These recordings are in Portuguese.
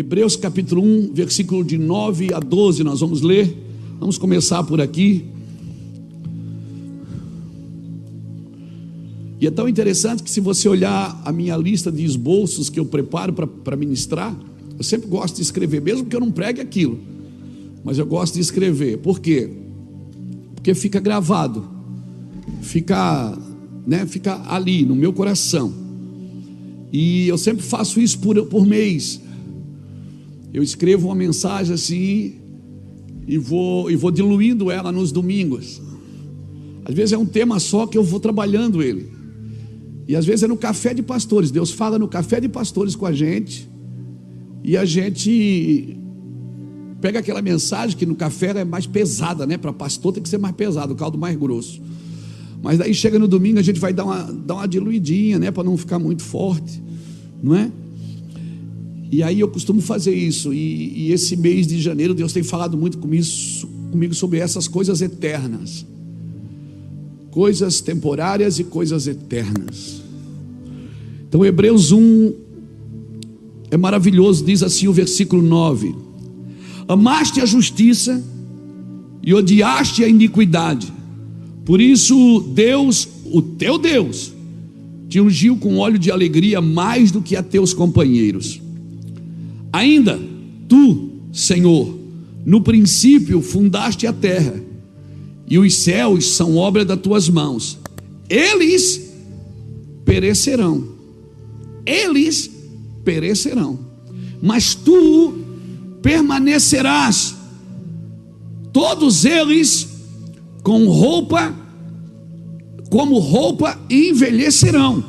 Hebreus capítulo 1, versículo de 9 a 12, nós vamos ler. Vamos começar por aqui. E é tão interessante que, se você olhar a minha lista de esboços que eu preparo para ministrar, eu sempre gosto de escrever, mesmo que eu não pregue aquilo, mas eu gosto de escrever. Por quê? Porque fica gravado, fica ali no meu coração. E eu sempre faço isso por mês. Eu escrevo uma mensagem assim e vou diluindo ela nos domingos. Às vezes é um tema só que eu vou trabalhando ele. E às vezes é no café de pastores. Deus fala no café de pastores com a gente, e a gente pega aquela mensagem que no café é mais pesada, né? Para pastor tem que ser mais pesado, o caldo mais grosso. Mas daí chega no domingo, a gente vai dar uma diluidinha, né? Para não ficar muito forte, não é? E aí eu costumo fazer isso. E esse mês de janeiro, Deus tem falado muito comigo sobre essas coisas eternas. Coisas temporárias e coisas eternas. Então Hebreus 1 é maravilhoso. Diz assim o versículo 9: amaste a justiça e odiaste a iniquidade, por isso Deus, o teu Deus, te ungiu com óleo de alegria mais do que a teus companheiros. Ainda tu, Senhor, no princípio fundaste a terra, e os céus são obra das tuas mãos. Eles perecerão, mas tu permanecerás. Todos eles como roupa envelhecerão.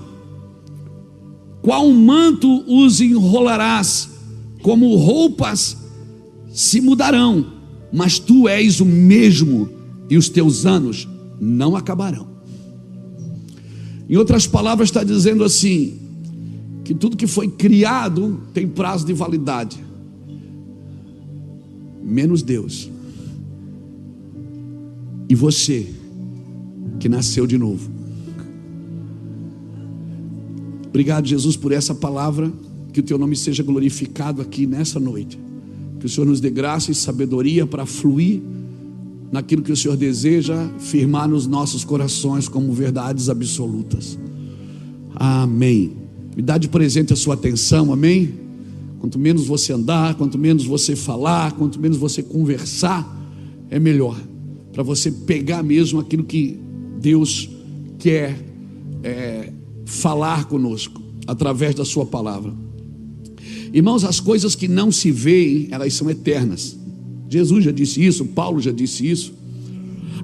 Qual manto os enrolarás, como roupas se mudarão, mas tu és o mesmo, e os teus anos não acabarão. Em outras palavras, está dizendo assim, que tudo que foi criado tem prazo de validade, menos Deus e você que nasceu de novo. Obrigado, Jesus, por essa palavra. Que o teu nome seja glorificado aqui nessa noite. Que o Senhor nos dê graça e sabedoria para fluir naquilo que o Senhor deseja firmar nos nossos corações como verdades absolutas. Amém. Me dá de presente a sua atenção, amém? Quanto menos você andar, quanto menos você falar, quanto menos você conversar, é melhor, para você pegar mesmo aquilo que Deus quer falar conosco através da sua palavra. Irmãos, as coisas que não se veem, elas são eternas. Jesus já disse isso, Paulo já disse isso.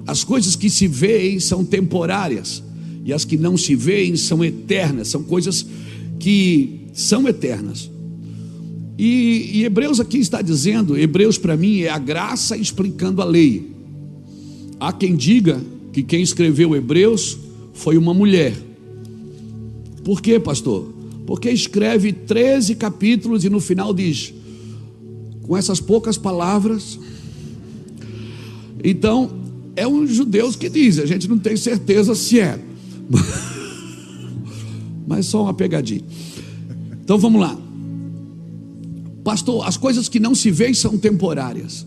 As coisas que se veem são temporárias, e as que não se veem são eternas. São coisas que são eternas. E Hebreus aqui está dizendo, Hebreus para mim é a graça explicando a lei. Há quem diga que quem escreveu Hebreus foi uma mulher. Por quê, pastor? Porque escreve 13 capítulos e no final diz, com essas poucas palavras. Então, é um judeu que diz, a gente não tem certeza se é, mas só uma pegadinha. Então vamos lá. Pastor, as coisas que não se veem são temporárias.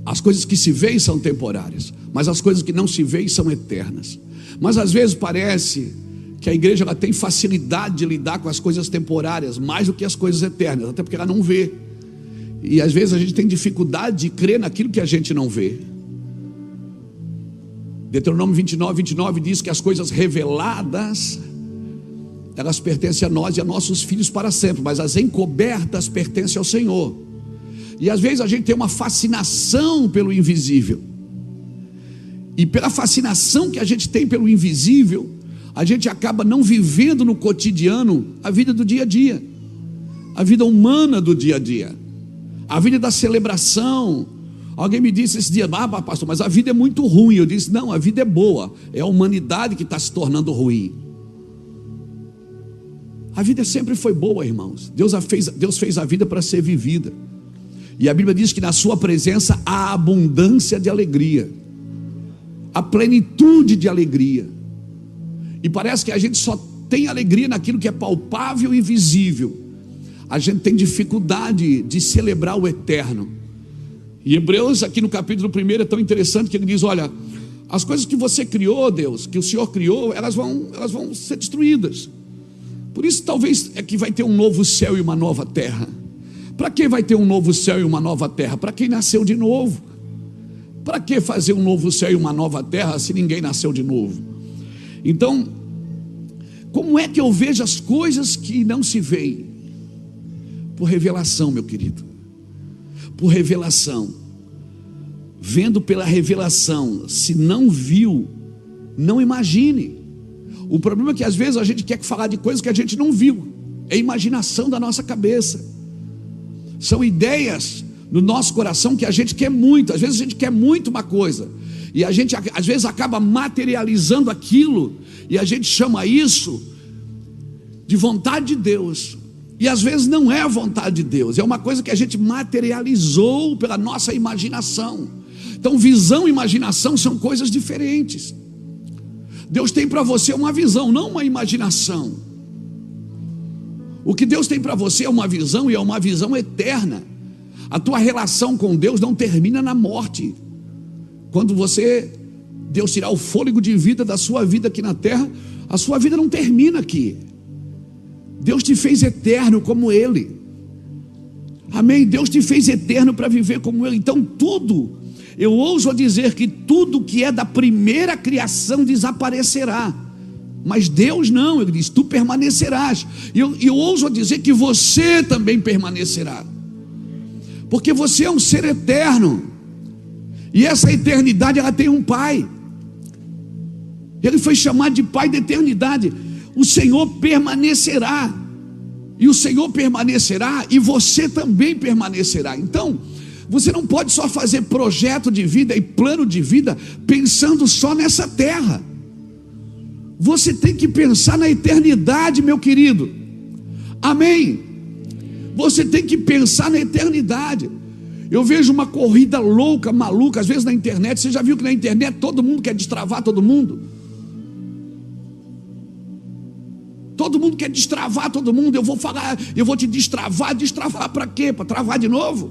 As coisas que se veem são temporárias, mas as coisas que não se veem são eternas. Mas às vezes parece que a igreja ela tem facilidade de lidar com as coisas temporárias mais do que as coisas eternas, até porque ela não vê. E às vezes a gente tem dificuldade de crer naquilo que a gente não vê. Deuteronômio 29 diz que as coisas reveladas, elas pertencem a nós e a nossos filhos para sempre, mas as encobertas pertencem ao Senhor. E às vezes a gente tem uma fascinação pelo invisível, e pela fascinação que a gente tem pelo invisível, a gente acaba não vivendo no cotidiano a vida do dia a dia, a vida humana do dia a dia, a vida da celebração. Alguém me disse esse dia, pastor, mas a vida é muito ruim. Eu disse, não, a vida é boa, é a humanidade que está se tornando ruim. A vida sempre foi boa, irmãos. Deus fez a vida para ser vivida. E a Bíblia diz que na sua presença há abundância de alegria, a plenitude de alegria. E parece que a gente só tem alegria naquilo que é palpável e visível. a gente tem dificuldade de celebrar o eterno. E Hebreus, aqui no capítulo 1, é tão interessante que ele diz: olha, as coisas que você criou, Deus, que o Senhor criou, elas vão ser destruídas. Por isso talvez é que vai ter um novo céu e uma nova terra. Para que vai ter um novo céu e uma nova terra? Para quem nasceu de novo. Para que fazer um novo céu e uma nova terra se ninguém nasceu de novo? Então, como é que eu vejo as coisas que não se veem? Por revelação, meu querido. Por revelação. Vendo pela revelação. Se não viu, não imagine. O problema é que às vezes a gente quer falar de coisas que a gente não viu. É imaginação da nossa cabeça. São ideias no nosso coração que a gente quer muito. Às vezes a gente quer muito uma coisa, e a gente às vezes acaba materializando aquilo, e a gente chama isso de vontade de Deus. E às vezes não é a vontade de Deus, é uma coisa que a gente materializou pela nossa imaginação. Então visão e imaginação são coisas diferentes. Deus tem para você uma visão, não uma imaginação. O que Deus tem para você é uma visão, e é uma visão eterna. A tua relação com Deus não termina na morte. Quando Deus tirar o fôlego de vida da sua vida aqui na terra, a sua vida não termina aqui. Deus te fez eterno como Ele. Amém? Deus te fez eterno para viver como Ele. Então tudo, eu ouso dizer que tudo que é da primeira criação desaparecerá, mas Deus não. Ele diz: tu permanecerás. E eu ouso dizer que você também permanecerá, porque você é um ser eterno, e essa eternidade ela tem um Pai. Ele foi chamado de Pai da eternidade. O Senhor permanecerá, e o Senhor permanecerá, e você também permanecerá. Então você não pode só fazer projeto de vida e plano de vida pensando só nessa terra. Você tem que pensar na eternidade, meu querido. Amém? Você tem que pensar na eternidade. Eu vejo uma corrida louca, maluca, às vezes na internet. Você já viu que na internet todo mundo quer destravar todo mundo? Todo mundo quer destravar todo mundo. Eu vou falar, eu vou te destravar. Destravar para quê? Para travar de novo?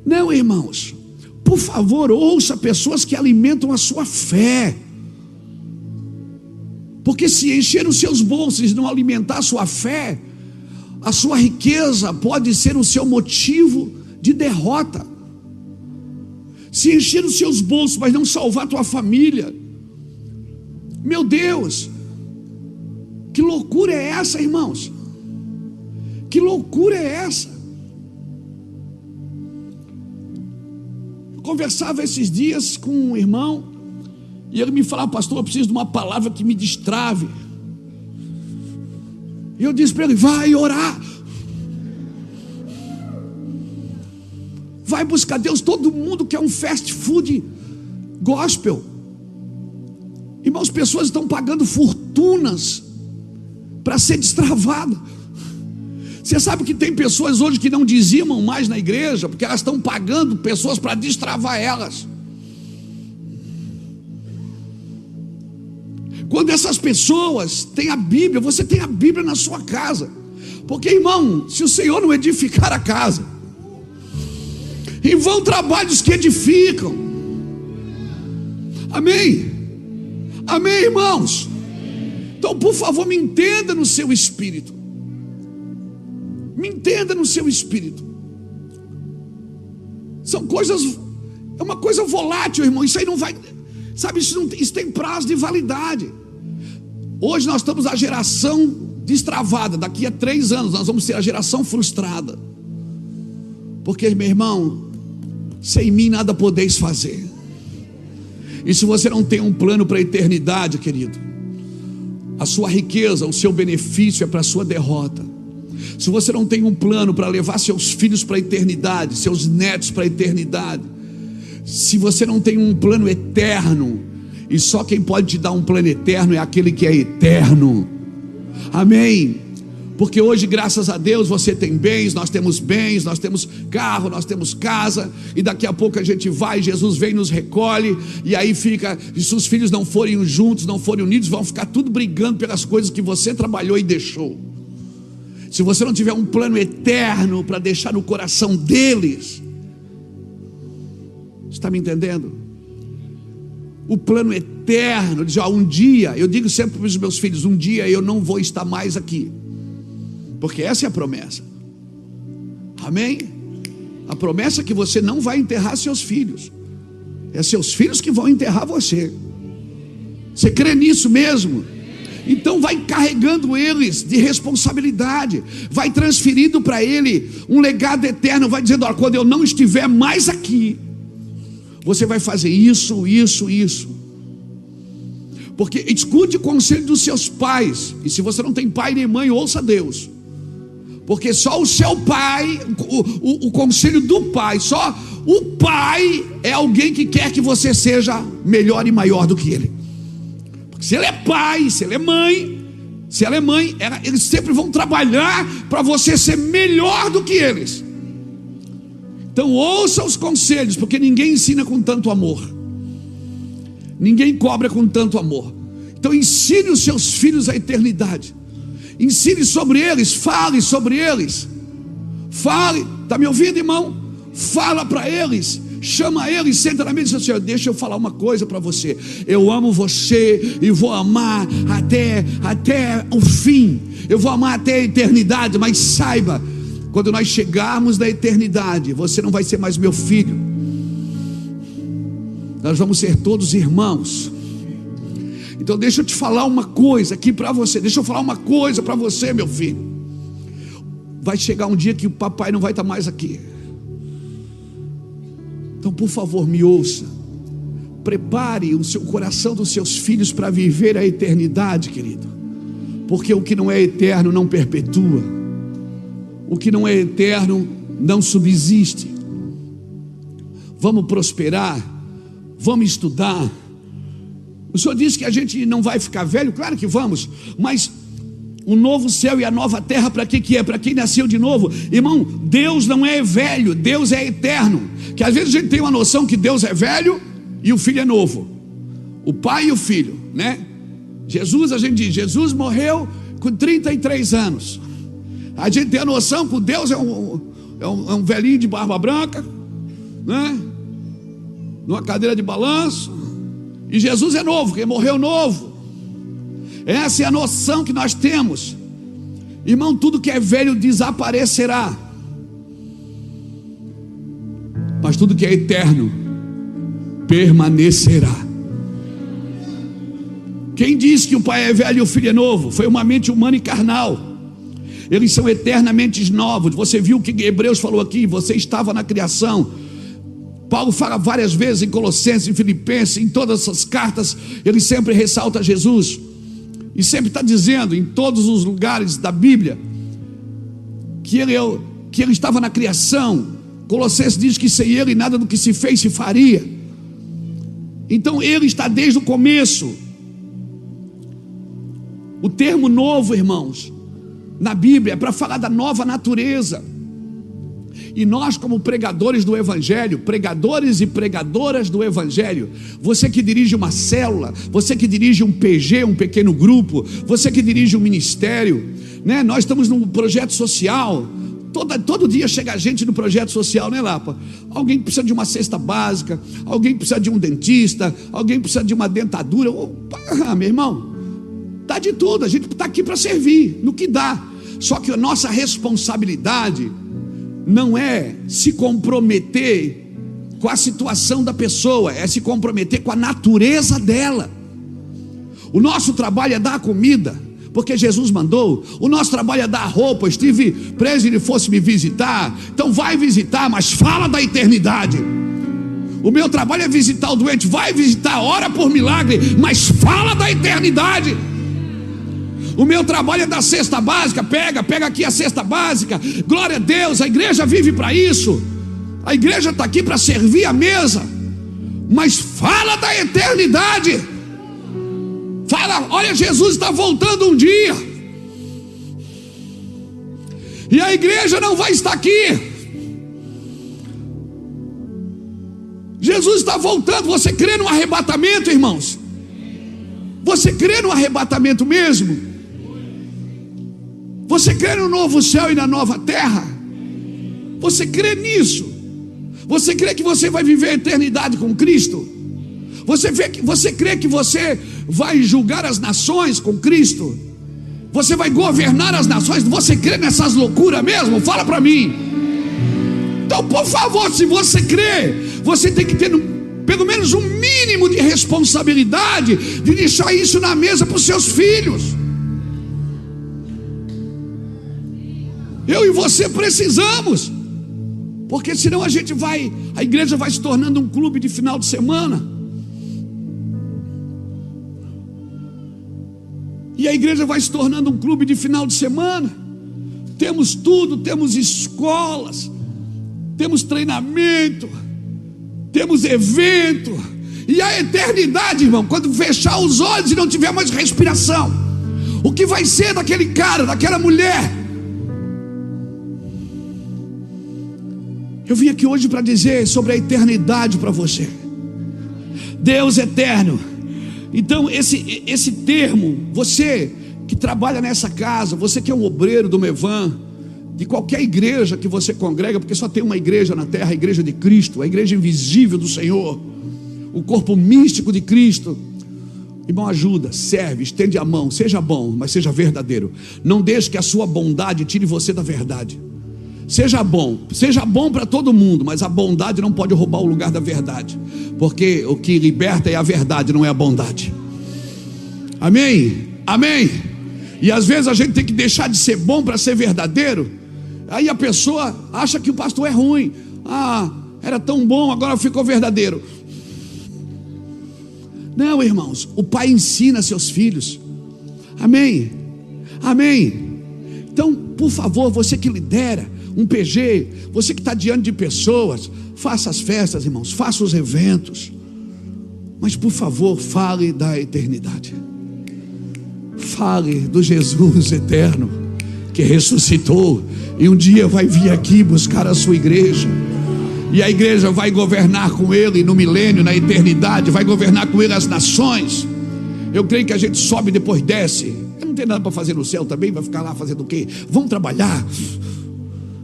Não, irmãos, por favor, ouça pessoas que alimentam a sua fé. Porque se encher os seus bolsos e não alimentar a sua fé, a sua riqueza pode ser o seu motivo de derrota. Se encher os seus bolsos, mas não salvar a tua família, meu Deus, que loucura é essa, irmãos? Que loucura é essa? Eu conversava esses dias com um irmão, e ele me falava: pastor, eu preciso de uma palavra que me destrave. E eu disse para ele: vai orar, vai buscar Deus. Todo mundo quer um fast food gospel. Irmãos, pessoas estão pagando fortunas para ser destravada. Você sabe que tem pessoas hoje que não dizimam mais na igreja, porque elas estão pagando pessoas para destravar elas. Quando essas pessoas têm a Bíblia, você tem a Bíblia na sua casa. Porque, irmão, se o Senhor não edificar a casa, em vão trabalhos que edificam. Amém? Amém, irmãos? Então, por favor, me entenda no seu espírito. Me entenda no seu espírito. São coisas, é uma coisa volátil, irmão. Isso aí não vai, sabe, isso tem prazo de validade. Hoje nós estamos a geração destravada. Daqui a 3 anos nós vamos ser a geração frustrada. Porque, meu irmão, sem mim nada podeis fazer. E se você não tem um plano para a eternidade, querido, a sua riqueza, o seu benefício é para a sua derrota. Se você não tem um plano para levar seus filhos para a eternidade, seus netos para a eternidade, se você não tem um plano eterno, e só quem pode te dar um plano eterno é aquele que é eterno. Amém? Porque hoje, graças a Deus, você tem bens, nós temos carro, nós temos casa, e daqui a pouco a gente vai, Jesus vem e nos recolhe, e aí fica, e se os filhos não forem juntos, não forem unidos, vão ficar tudo brigando pelas coisas que você trabalhou e deixou. se você não tiver um plano eterno para deixar no coração deles, você está me entendendo? O plano eterno, diz, um dia, eu digo sempre para os meus filhos, um dia eu não vou estar mais aqui, porque essa é a promessa, amém? A promessa é que você não vai enterrar seus filhos, é seus filhos que vão enterrar você. Você crê nisso mesmo? Então vai carregando eles de responsabilidade, vai transferindo para ele um legado eterno, vai dizendo, olha, quando eu não estiver mais aqui, você vai fazer isso, isso, isso. Porque escute o conselho dos seus pais, e se você não tem pai nem mãe, ouça Deus, porque só o seu pai, o conselho do pai, só o pai é alguém que quer que você seja melhor e maior do que ele. Porque se ele é pai, se ele é mãe, se ela é mãe, eles sempre vão trabalhar para você ser melhor do que eles. Então ouça os conselhos, porque ninguém ensina com tanto amor, ninguém cobra com tanto amor. Então ensine os seus filhos a eternidade, ensine sobre eles, fale sobre eles, fale, está me ouvindo, irmão? Fala para eles, chama eles, senta na mesa e diz assim, deixa eu falar uma coisa para você, eu amo você e vou amar até o fim, eu vou amar até a eternidade, mas saiba, quando nós chegarmos na eternidade, você não vai ser mais meu filho, nós vamos ser todos irmãos. Então deixa eu te falar uma coisa aqui para você, deixa eu falar uma coisa para você, meu filho. Vai chegar um dia que o papai não vai estar mais aqui. Então por favor me ouça, prepare o seu coração dos seus filhos para viver a eternidade, querido, porque o que não é eterno não perpetua, o que não é eterno não subsiste. Vamos prosperar, vamos estudar. O Senhor disse que a gente não vai ficar velho, claro que vamos, mas o novo céu e a nova terra, para que é? Para quem nasceu de novo. Irmão, Deus não é velho, Deus é eterno. Que às vezes a gente tem uma noção que Deus é velho e o filho é novo, o pai e o filho, né? Jesus, a gente diz, Jesus morreu com 33 anos. A gente tem a noção que Deus é um velhinho de barba branca, né? Numa cadeira de balanço. E Jesus é novo, porque morreu novo. Essa é a noção que nós temos. Irmão, tudo que é velho desaparecerá, mas tudo que é eterno permanecerá. Quem diz que o pai é velho e o filho é novo? Foi uma mente humana e carnal. Eles são eternamente novos. Você viu o que Hebreus falou aqui? Você estava na criação. Paulo fala várias vezes em Colossenses, em Filipenses, em todas essas cartas, ele sempre ressalta Jesus, e sempre está dizendo em todos os lugares da Bíblia que ele estava na criação. Colossenses diz que sem ele nada do que se fez se faria. Então ele está desde o começo. O termo novo, irmãos, na Bíblia é para falar da nova natureza. E nós, como pregadores do Evangelho, pregadores e pregadoras do Evangelho, você que dirige uma célula, você que dirige um PG, um pequeno grupo, você que dirige um ministério, né? Nós estamos num projeto social. Todo dia chega gente no projeto social, né, Lapa? Alguém precisa de uma cesta básica, alguém precisa de um dentista, alguém precisa de uma dentadura. Opa, meu irmão, dá de tudo, a gente está aqui para servir, no que dá. Só que a nossa responsabilidade não é se comprometer com a situação da pessoa, é se comprometer com a natureza dela. O nosso trabalho é dar a comida, porque Jesus mandou. O nosso trabalho é dar a roupa. Eu estive preso e ele fosse me visitar, então vai visitar, mas fala da eternidade. O meu trabalho é visitar o doente, vai visitar, ora por milagre, mas fala da eternidade. O meu trabalho é da cesta básica, pega aqui a cesta básica, glória a Deus, a igreja vive para isso, a igreja está aqui para servir a mesa, mas fala da eternidade, fala, olha, Jesus está voltando um dia, e a igreja não vai estar aqui, Jesus está voltando. Você crê no arrebatamento, irmãos? Você crê no arrebatamento mesmo? Você crê no novo céu e na nova terra? Você crê nisso? Você crê que você vai viver a eternidade com Cristo? Você crê que você vai julgar as nações com Cristo? Você vai governar as nações? Você crê nessas loucuras mesmo? Fala para mim. Então, por favor, se você crê, você tem que ter pelo menos um mínimo de responsabilidade de deixar isso na mesa para os seus filhos. Eu e você precisamos, porque senão a igreja vai se tornando um clube de final de semana. E a igreja vai se tornando um clube de final de semana. Temos tudo, temos escolas, temos treinamento, temos evento. E a eternidade, irmão, quando fechar os olhos e não tiver mais respiração, o que vai ser daquele cara, daquela mulher? Eu vim aqui hoje para dizer sobre a eternidade para você. Deus eterno. Então esse termo, você que trabalha nessa casa, você que é um obreiro do Mevan, de qualquer igreja que você congrega, porque só tem uma igreja na terra, a igreja de Cristo, a igreja invisível do Senhor, o corpo místico de Cristo. Irmão, ajuda, serve, estende a mão, seja bom, mas seja verdadeiro. Não deixe que a sua bondade tire você da verdade. Seja bom para todo mundo, mas a bondade não pode roubar o lugar da verdade, porque o que liberta é a verdade, não é a bondade. Amém? Amém? E às vezes a gente tem que deixar de ser bom para ser verdadeiro. Aí a pessoa acha que o pastor é ruim. Era tão bom, agora ficou verdadeiro. Não, irmãos, o pai ensina seus filhos. Amém? Amém? Então, por favor, você que lidera um PG, você que está diante de pessoas, faça as festas, irmãos, faça os eventos, mas por favor, fale da eternidade. Fale do Jesus eterno, que ressuscitou e um dia vai vir aqui buscar a sua igreja, e a igreja vai governar com ele no milênio, na eternidade, vai governar com ele as nações. Eu creio que a gente sobe e depois desce. Eu não tenho nada para fazer no céu também, vai ficar lá fazendo o quê? Vamos trabalhar.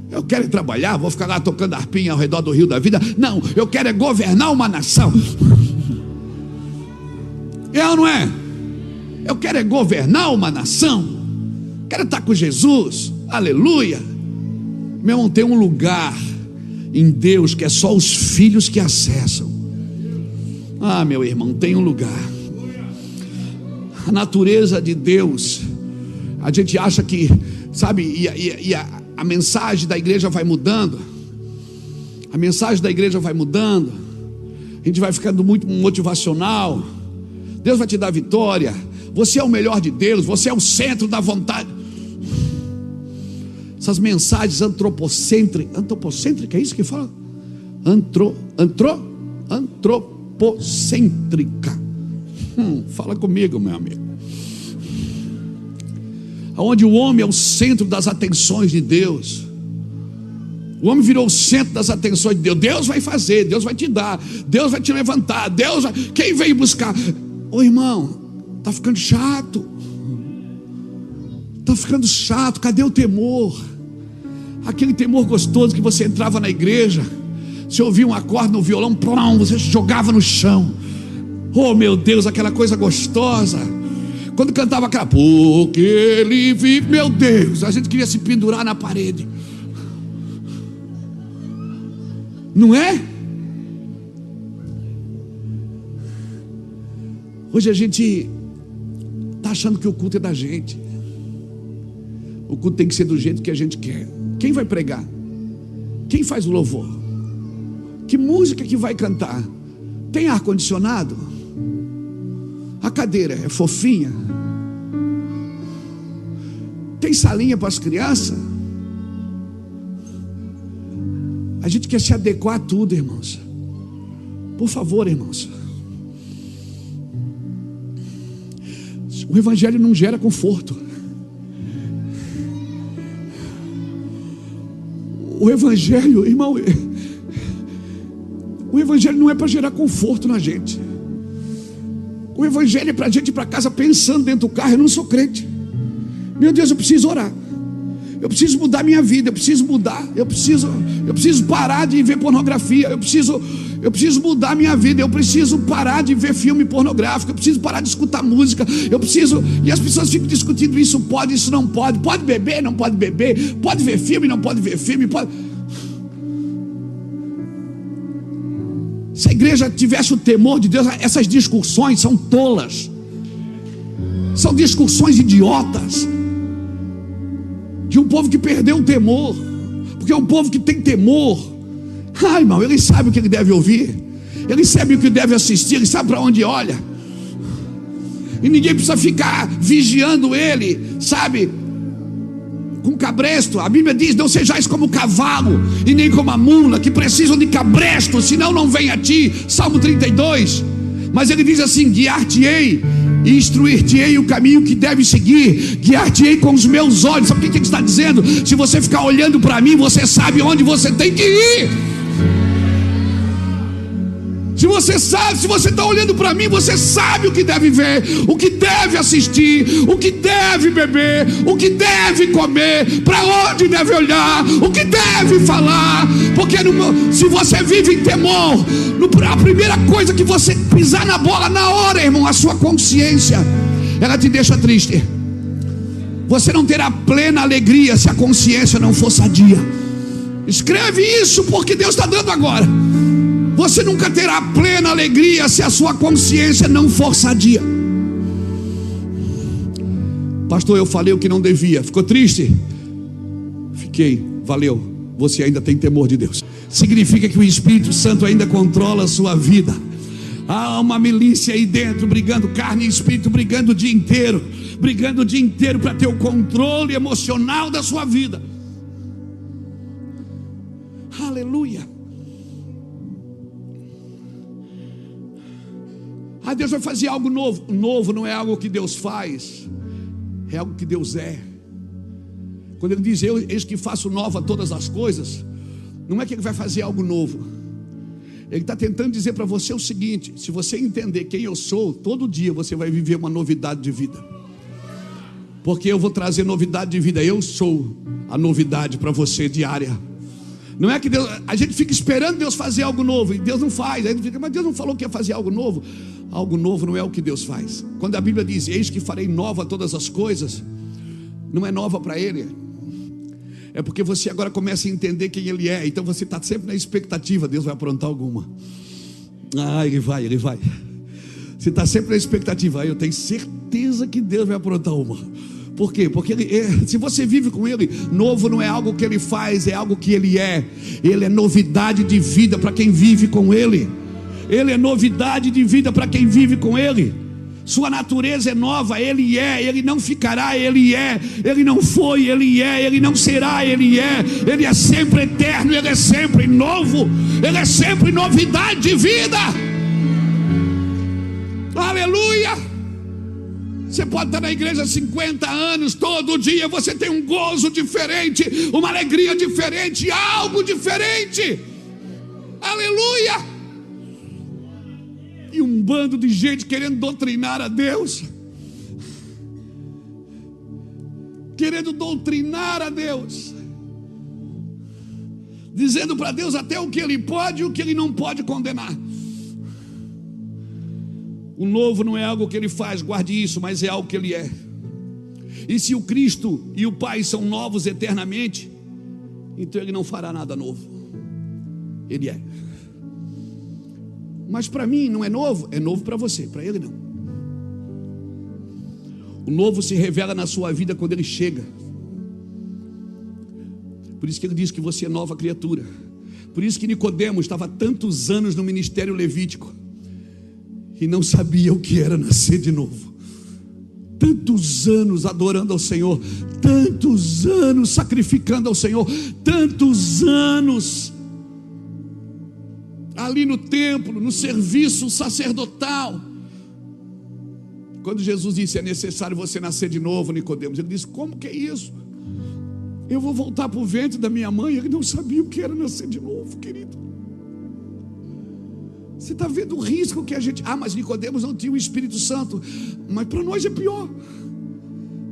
Eu quero trabalhar, vou ficar lá tocando harpinha ao redor do rio da vida. Não, eu quero governar uma nação. É ou não é? Eu quero governar uma nação. Quero estar com Jesus. Aleluia. Meu irmão, tem um lugar em Deus que é só os filhos que acessam. Meu irmão, tem um lugar. A natureza de Deus, a gente acha que, sabe, a mensagem da igreja vai mudando. A mensagem da igreja vai mudando. A gente vai ficando muito motivacional. Deus vai te dar vitória. Você é o melhor de Deus. Você é o centro da vontade. Essas mensagens antropocêntrica, é isso que fala? Antropocêntrica. Fala comigo, meu amigo. Onde o homem é o centro das atenções de Deus. O homem virou o centro das atenções de Deus. Deus vai fazer, Deus vai te dar, Deus vai te levantar, Deus vai... Quem veio buscar? Ô irmão, está ficando chato. Está ficando chato. Cadê o temor? Aquele temor gostoso que você entrava na igreja, você ouvia um acorde no violão, plum, você jogava no chão. Oh meu Deus, aquela coisa gostosa. Quando cantava aquela, porque ele vive, meu Deus, a gente queria se pendurar na parede. Não é? Hoje a gente está achando que o culto é da gente. O culto tem que ser do jeito que a gente quer. Quem vai pregar? Quem faz o louvor? Que música que vai cantar? Tem ar-condicionado? A cadeira é fofinha? Tem salinha para as crianças? A gente quer se adequar a tudo, irmãos. Por favor, irmãos. O evangelho não gera conforto. O evangelho, irmão, o evangelho não é para gerar conforto na gente. O evangelho é para a gente ir para casa pensando dentro do carro, eu não sou crente. Meu Deus, eu preciso orar. Eu preciso mudar minha vida, eu preciso mudar, eu preciso parar de ver pornografia, eu preciso mudar minha vida, eu preciso parar de ver filme pornográfico, eu preciso parar de escutar música, e as pessoas ficam discutindo isso pode, isso não pode, pode beber, não pode beber, pode ver filme, não pode ver filme, pode... Se a igreja tivesse o temor de Deus, essas discussões são tolas, são discussões idiotas, de um povo que perdeu o temor, porque é um povo que tem temor. Irmão, ele sabe o que ele deve ouvir, ele sabe o que deve assistir, ele sabe para onde olha, e ninguém precisa ficar vigiando ele, sabe, com cabresto. A Bíblia diz: não sejais como o cavalo e nem como a mula, que precisam de cabresto, senão não vem a ti. Salmo 32. Mas ele diz assim: guiar-te-ei e instruir-te-ei o caminho que deve seguir, guiar-te-ei com os meus olhos. Sabe o que ele está dizendo? Se você ficar olhando para mim, você sabe onde você tem que ir. Se você está olhando para mim, você sabe o que deve ver, o que deve assistir, o que deve beber, o que deve comer, para onde deve olhar, o que deve falar. Porque se você vive em temor, a primeira coisa que você pisar na bola na hora, irmão, a sua consciência, ela te deixa triste. Você não terá plena alegria se a consciência não for sadia. Escreve isso, porque Deus está dando agora. Você nunca terá plena alegria se a sua consciência não for sadia. Pastor, eu falei o que não devia. Ficou triste? Fiquei. Valeu. Você ainda tem temor de Deus. Significa que o Espírito Santo ainda controla a sua vida. Há uma milícia aí dentro, brigando, carne e espírito, brigando o dia inteiro para ter o controle emocional da sua vida. Aleluia. Deus vai fazer algo novo. Novo não é algo que Deus faz, é algo que Deus é. Quando ele diz: eis que faço nova todas as coisas, não é que ele vai fazer algo novo. Ele está tentando dizer para você o seguinte: se você entender quem eu sou, todo dia você vai viver uma novidade de vida, porque eu vou trazer novidade de vida. Eu sou a novidade para você diária. Não é que Deus, a gente fica esperando Deus fazer algo novo e Deus não faz. Aí a gente fica: mas Deus não falou que ia fazer algo novo? Algo novo não é o que Deus faz. Quando a Bíblia diz: eis que farei nova todas as coisas, não é nova para Ele, é porque você agora começa a entender quem Ele é. Então você está sempre na expectativa: Deus vai aprontar alguma. Ele vai. Você está sempre na expectativa: eu tenho certeza que Deus vai aprontar uma. Por quê? Porque se você vive com Ele, novo não é algo que Ele faz, é algo que Ele é. Ele é novidade de vida para quem vive com Ele. Ele é novidade de vida para quem vive com Ele. Sua natureza é nova, Ele é, Ele não ficará, Ele é, Ele não foi, Ele é, Ele não será, Ele é sempre eterno, Ele é sempre novo, Ele é sempre novidade de vida. Aleluia. Você pode estar na igreja há 50 anos, todo dia você tem um gozo diferente, uma alegria diferente, algo diferente. Aleluia. E um bando de gente querendo doutrinar a Deus, dizendo para Deus até o que Ele pode e o que Ele não pode condenar. O novo não é algo que Ele faz, guarde isso, mas é algo que Ele é. E se o Cristo e o Pai são novos eternamente, então Ele não fará nada novo. Ele é. Mas para mim não é novo, é novo para você, para Ele não. O novo se revela na sua vida quando Ele chega. Por isso que Ele diz que você é nova criatura. Por isso que Nicodemo estava tantos anos no ministério levítico e não sabia o que era nascer de novo. Tantos anos adorando ao Senhor, tantos anos sacrificando ao Senhor, tantos anos ali no templo, no serviço sacerdotal. Quando Jesus disse: é necessário você nascer de novo, Nicodemos, ele disse: como que é isso? Eu vou voltar para o ventre da minha mãe? Ele não sabia o que era nascer de novo, querido. Você está vendo o risco que a gente... mas Nicodemos não tinha o Espírito Santo. Mas para nós é pior,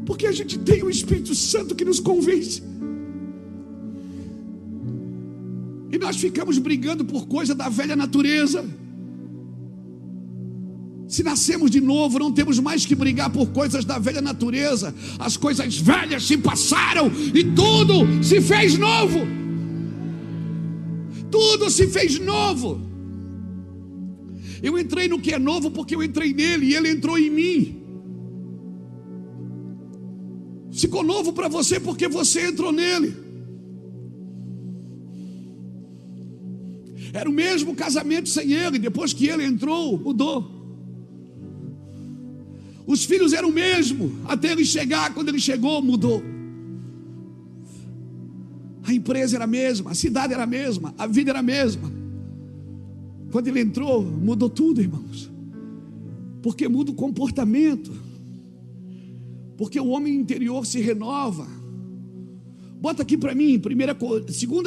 porque a gente tem o Espírito Santo que nos convence. E nós ficamos brigando por coisa da velha natureza. Se nascemos de novo, não temos mais que brigar por coisas da velha natureza. As coisas velhas se passaram e tudo se fez novo. Tudo se fez novo. Eu entrei no que é novo porque eu entrei nele e ele entrou em mim. Ficou novo para você porque você entrou nele. Era o mesmo casamento sem ele, depois que ele entrou, mudou. Os filhos eram o mesmo, até ele chegar, quando ele chegou, mudou. A empresa era a mesma, a cidade era a mesma, a vida era a mesma. Quando ele entrou, mudou tudo, irmãos. Porque muda o comportamento. Porque o homem interior se renova. Bota aqui para mim, 2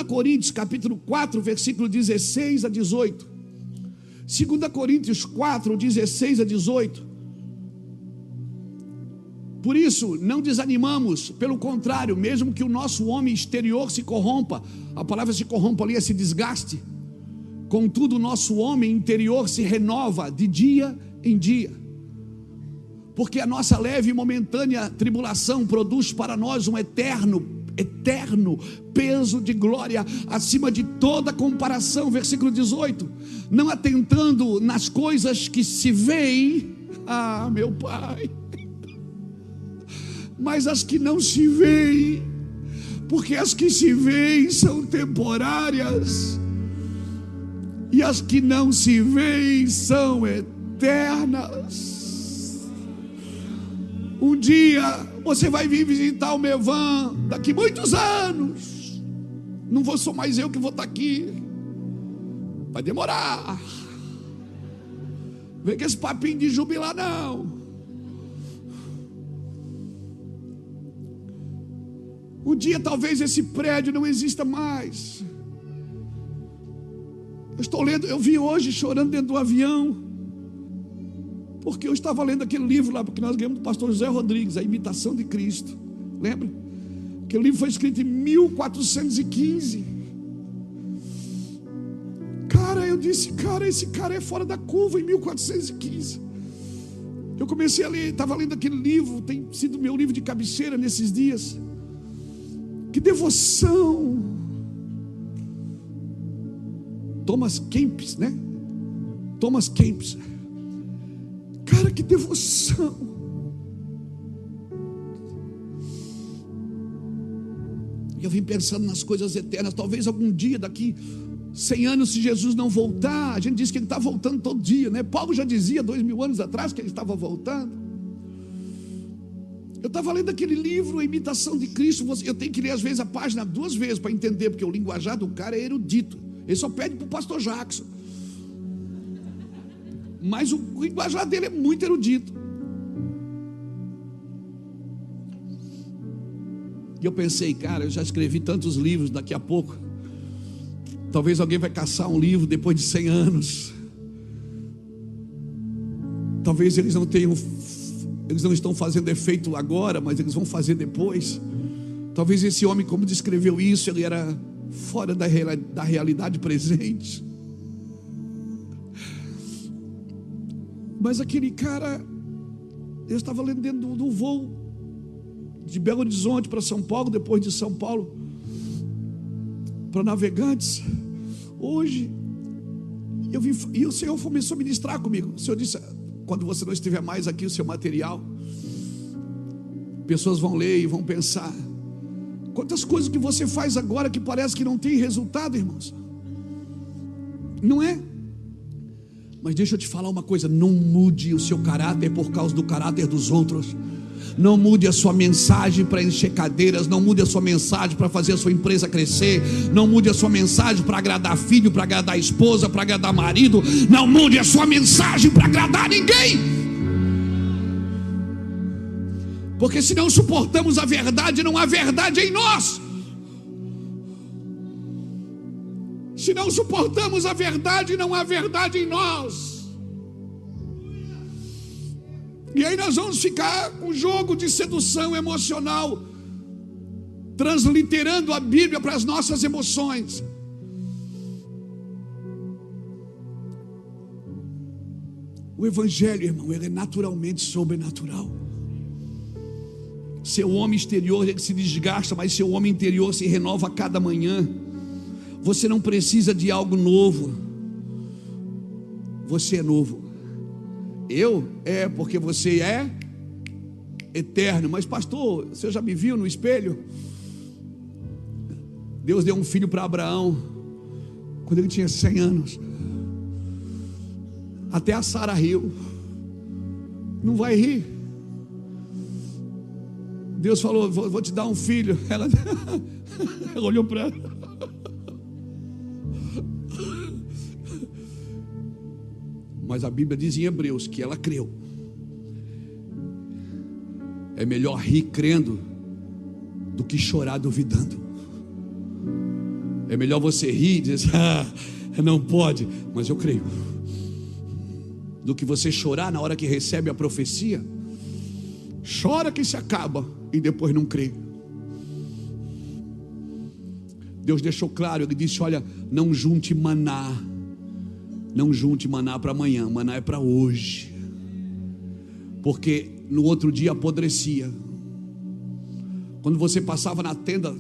Coríntios capítulo 4, versículo 16 a 18. 2 Coríntios 4, 16 a 18. Por isso, não desanimamos, pelo contrário, mesmo que o nosso homem exterior se corrompa, a palavra se corrompa ali é se desgaste, contudo o nosso homem interior se renova de dia em dia, porque a nossa leve e momentânea tribulação produz para nós um eterno peso de glória, acima de toda comparação, versículo 18, não atentando nas coisas que se veem, meu Pai, mas as que não se veem, porque as que se veem são temporárias, e as que não se veem são eternas. Um dia você vai vir visitar o Mevan, daqui muitos anos, não sou mais eu que vou estar aqui, vai demorar, vem com esse papinho de jubilar não. Um dia talvez esse prédio não exista mais. Eu vi hoje chorando dentro do avião, porque eu estava lendo aquele livro lá, porque nós ganhamos do pastor José Rodrigues, A Imitação de Cristo. Lembra? Aquele livro foi escrito em 1415. Cara, eu disse, esse cara é fora da curva em 1415. Eu comecei a ler, estava lendo aquele livro, tem sido meu livro de cabeceira nesses dias. Que devoção. Thomas Kempis, né? Thomas Kempis. Cara, que devoção. E eu vim pensando nas coisas eternas. Talvez algum dia, daqui 100 anos, se Jesus não voltar, a gente diz que ele está voltando todo dia, né? Paulo já dizia 2000 anos atrás que ele estava voltando. Eu estava lendo aquele livro, A Imitação de Cristo. Eu tenho que ler às vezes a página 2 vezes para entender, porque o linguajar do cara é erudito. Ele só pede para o pastor Jackson, mas o linguajar dele é muito erudito. E eu pensei, cara, eu já escrevi tantos livros, daqui a pouco talvez alguém vai caçar um livro depois de 100 anos. Talvez eles não estão fazendo efeito agora, mas eles vão fazer depois. Talvez esse homem, como descreveu isso, ele era fora da realidade presente. Mas aquele cara, eu estava lendo dentro do voo de Belo Horizonte para São Paulo, depois de São Paulo para Navegantes. Hoje eu vim, e o Senhor começou a ministrar comigo. O Senhor disse: quando você não estiver mais aqui, o seu material, pessoas vão ler e vão pensar: quantas coisas que você faz agora que parece que não tem resultado, irmãos. Não é? Mas deixa eu te falar uma coisa: não mude o seu caráter por causa do caráter dos outros. Não mude a sua mensagem para encher cadeiras. Não mude a sua mensagem para fazer a sua empresa crescer. Não mude a sua mensagem para agradar filho, para agradar esposa, para agradar marido. Não mude a sua mensagem para agradar ninguém. Porque se não suportamos a verdade, não há verdade em nós. Se não suportamos a verdade, não há verdade em nós. E aí nós vamos ficar com um jogo de sedução emocional, transliterando a Bíblia para as nossas emoções. O Evangelho, irmão, ele é naturalmente sobrenatural. Seu homem exterior ele se desgasta, mas seu homem interior se renova a cada manhã. Você não precisa de algo novo. Você é novo. Porque você é eterno. Mas pastor, você já me viu no espelho? Deus deu um filho para Abraão quando ele tinha 100 anos. Até a Sara riu. Não vai rir. Deus falou, vou te dar um filho. Ela olhou para ela. Mas a Bíblia diz em Hebreus que ela creu. É melhor rir crendo do que chorar duvidando. É melhor você rir e dizer, não pode, mas eu creio, do que você chorar na hora que recebe a profecia. Chora que se acaba e depois não crê. Deus deixou claro, ele disse, olha, não junte maná. Não junte maná para amanhã, maná é para hoje. Porque no outro dia apodrecia. Quando você passava na tenda,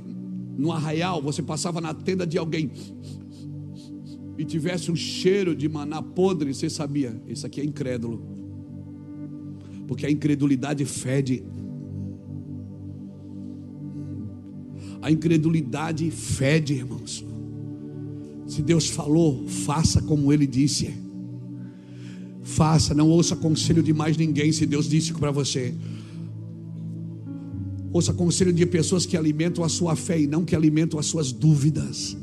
no arraial, você passava na tenda de alguém e tivesse um cheiro de maná podre, você sabia, esse aqui é incrédulo. Porque a incredulidade fede. A incredulidade fede, irmãos. Se Deus falou, faça como Ele disse. Faça, não ouça conselho de mais ninguém. Se Deus disse para você, ouça conselho de pessoas que alimentam a sua fé e não que alimentam as suas dúvidas.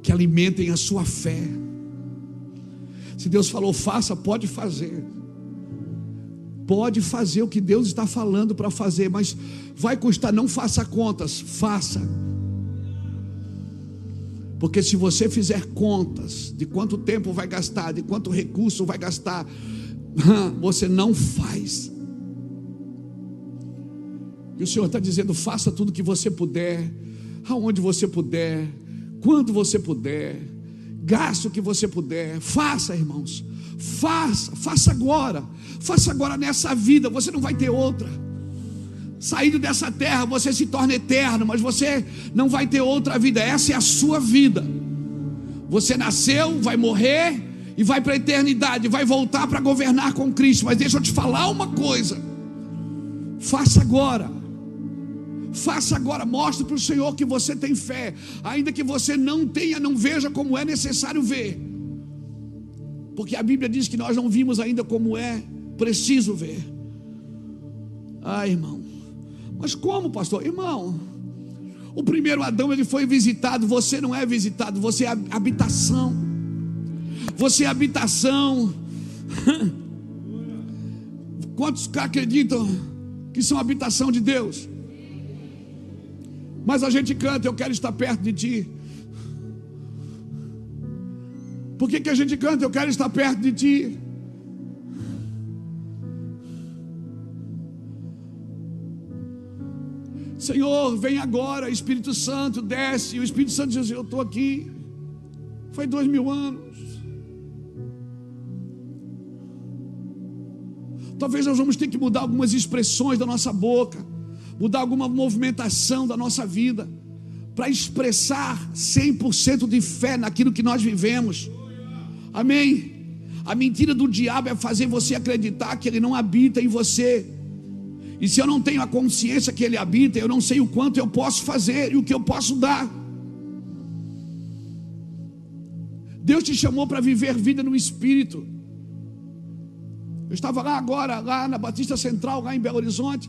Que alimentem a sua fé. Se Deus falou faça, pode fazer. Pode fazer o que Deus está falando para fazer, mas vai custar, não faça contas, faça. Porque se você fizer contas de quanto tempo vai gastar, de quanto recurso vai gastar, você não faz. E o Senhor está dizendo, faça tudo que você puder, aonde você puder, quando você puder, gaste o que você puder, faça, irmãos, faça agora nessa vida, você não vai ter outra. Saindo dessa terra você se torna eterno, mas você não vai ter outra vida, essa é a sua vida. Você nasceu, vai morrer e vai para a eternidade, vai voltar para governar com Cristo. Mas deixa eu te falar uma coisa, faça agora, mostre para o Senhor que você tem fé, ainda que você não tenha, não veja como é necessário ver, porque a Bíblia diz que nós não vimos ainda como é preciso ver. Irmão, mas como, pastor? Irmão, o primeiro Adão ele foi visitado, você não é visitado, você é habitação. Você é habitação. Quantos acreditam que são habitação de Deus? Mas a gente canta, eu quero estar perto de ti. Por que a gente canta, eu quero estar perto de ti? Senhor, vem agora, Espírito Santo desce. E o Espírito Santo diz, eu estou aqui. Foi 2000 anos. Talvez nós vamos ter que mudar algumas expressões da nossa boca, mudar alguma movimentação da nossa vida, para expressar 100% de fé naquilo que nós vivemos. Amém? A mentira do diabo é fazer você acreditar que ele não habita em você. E se eu não tenho a consciência que ele habita, eu não sei o quanto eu posso fazer e o que eu posso dar. Deus te chamou para viver vida no Espírito. Eu estava lá agora, lá na Batista Central, lá em Belo Horizonte,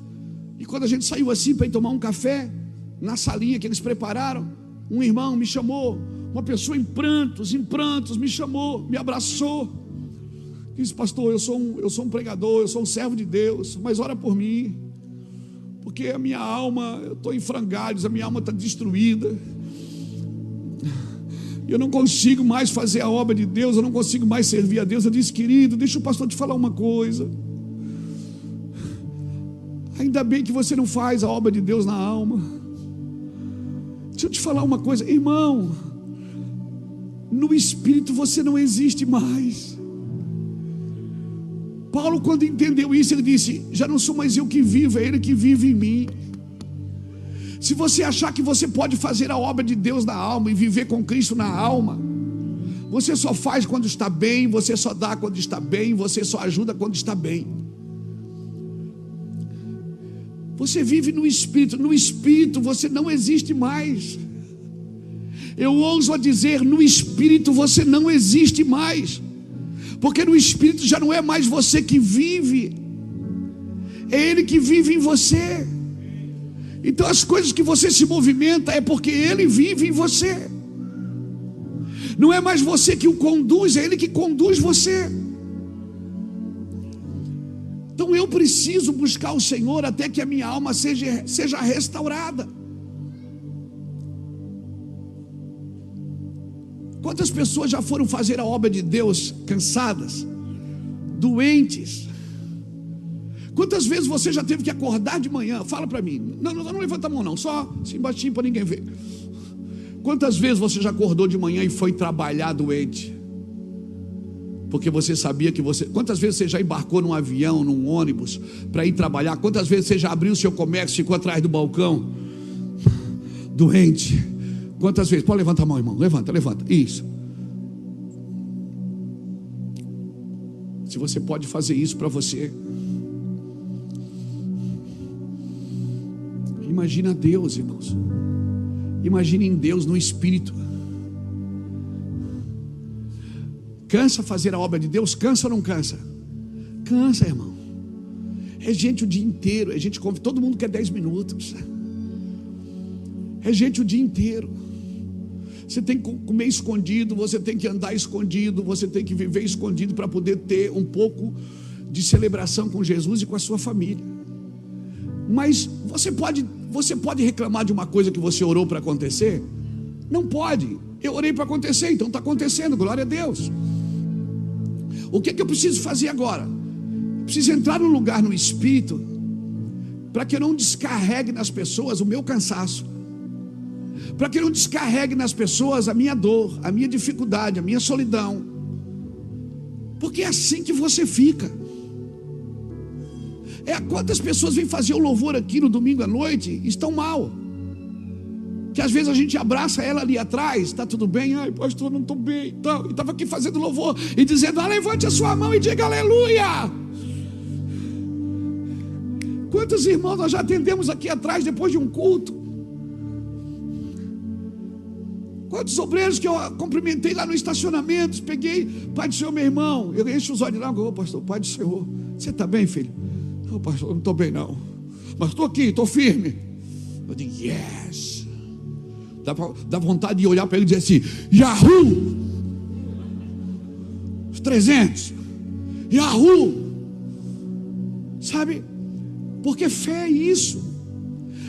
e quando a gente saiu assim para ir tomar um café, na salinha que eles prepararam, um irmão me chamou, uma pessoa em prantos, me chamou, me abraçou. Disse, pastor, eu sou um pregador, eu sou um servo de Deus, mas ora por mim, porque a minha alma, eu estou em frangalhos, a minha alma está destruída, eu não consigo mais fazer a obra de Deus, eu não consigo mais servir a Deus. Eu disse, querido, deixa o pastor te falar uma coisa, ainda bem que você não faz a obra de Deus na alma. Deixa eu te falar uma coisa, irmão, no Espírito você não existe mais. Paulo, quando entendeu isso, ele disse: já não sou mais eu que vivo, é Ele que vive em mim. Se você achar que você pode fazer a obra de Deus na alma e viver com Cristo na alma, você só faz quando está bem, você só dá quando está bem, você só ajuda quando está bem. Você vive no Espírito você não existe mais. Eu ouso a dizer, no Espírito você não existe mais, porque no Espírito já não é mais você que vive, é Ele que vive em você. Então as coisas que você se movimenta é porque Ele vive em você. Não é mais você que o conduz, é Ele que conduz você. Então eu preciso buscar o Senhor até que a minha alma seja restaurada. Quantas pessoas já foram fazer a obra de Deus cansadas, doentes? Quantas vezes você já teve que acordar de manhã? Fala para mim. Não levanta a mão não, só assim baixinho para ninguém ver. Quantas vezes você já acordou de manhã e foi trabalhar doente? Porque você sabia que você... Quantas vezes você já embarcou num avião, num ônibus para ir trabalhar? Quantas vezes você já abriu o seu comércio e ficou atrás do balcão doente? Quantas vezes? Pode levantar a mão, irmão. Levanta. Isso. Se você pode fazer isso para você, imagina Deus, irmãos. Imagine em Deus no Espírito. Cansa fazer a obra de Deus? Cansa ou não cansa? Cansa, irmão. É gente o dia inteiro. É gente, todo mundo quer 10 minutos. É gente o dia inteiro. Você tem que comer escondido, você tem que andar escondido, você tem que viver escondido para poder ter um pouco de celebração com Jesus e com a sua família. Mas você pode reclamar de uma coisa que você orou para acontecer? Não pode. Eu orei para acontecer, então está acontecendo, glória a Deus. O que eu preciso fazer agora? Preciso entrar num lugar no Espírito, para que eu não descarregue nas pessoas o meu cansaço, para que eu não descarregue nas pessoas a minha dor, a minha dificuldade, a minha solidão, porque é assim que você fica. Quantas pessoas vêm fazer o louvor aqui no domingo à noite e estão mal, que às vezes a gente abraça ela ali atrás, está tudo bem? Ai, pastor, não estou bem, e estava aqui fazendo louvor e dizendo: levante a sua mão e diga aleluia. Quantos irmãos nós já atendemos aqui atrás depois de um culto? Quantos obreiros que eu cumprimentei lá no estacionamento, peguei: Pai do Senhor, meu irmão. Eu encho os olhos lá, pastor, Pai do Senhor, você está bem, filho? Não, pastor, não estou bem não, mas estou aqui, estou firme. Eu digo: yes. Dá vontade de olhar para ele e dizer assim: Yahoo! Os 300, Yahoo! Sabe? Porque fé é isso.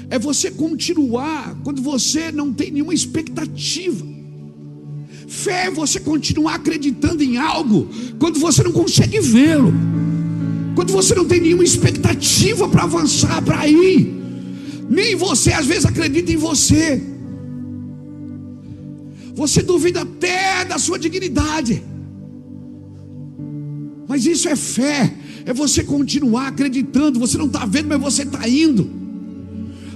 É você continuar quando você não tem nenhuma expectativa. Fé é você continuar acreditando em algo quando você não consegue vê-lo, quando você não tem nenhuma expectativa para avançar, para ir. Nem você às vezes acredita em você. Você duvida até da sua dignidade. Mas isso é fé. É você continuar acreditando. Você não está vendo, mas você está indo.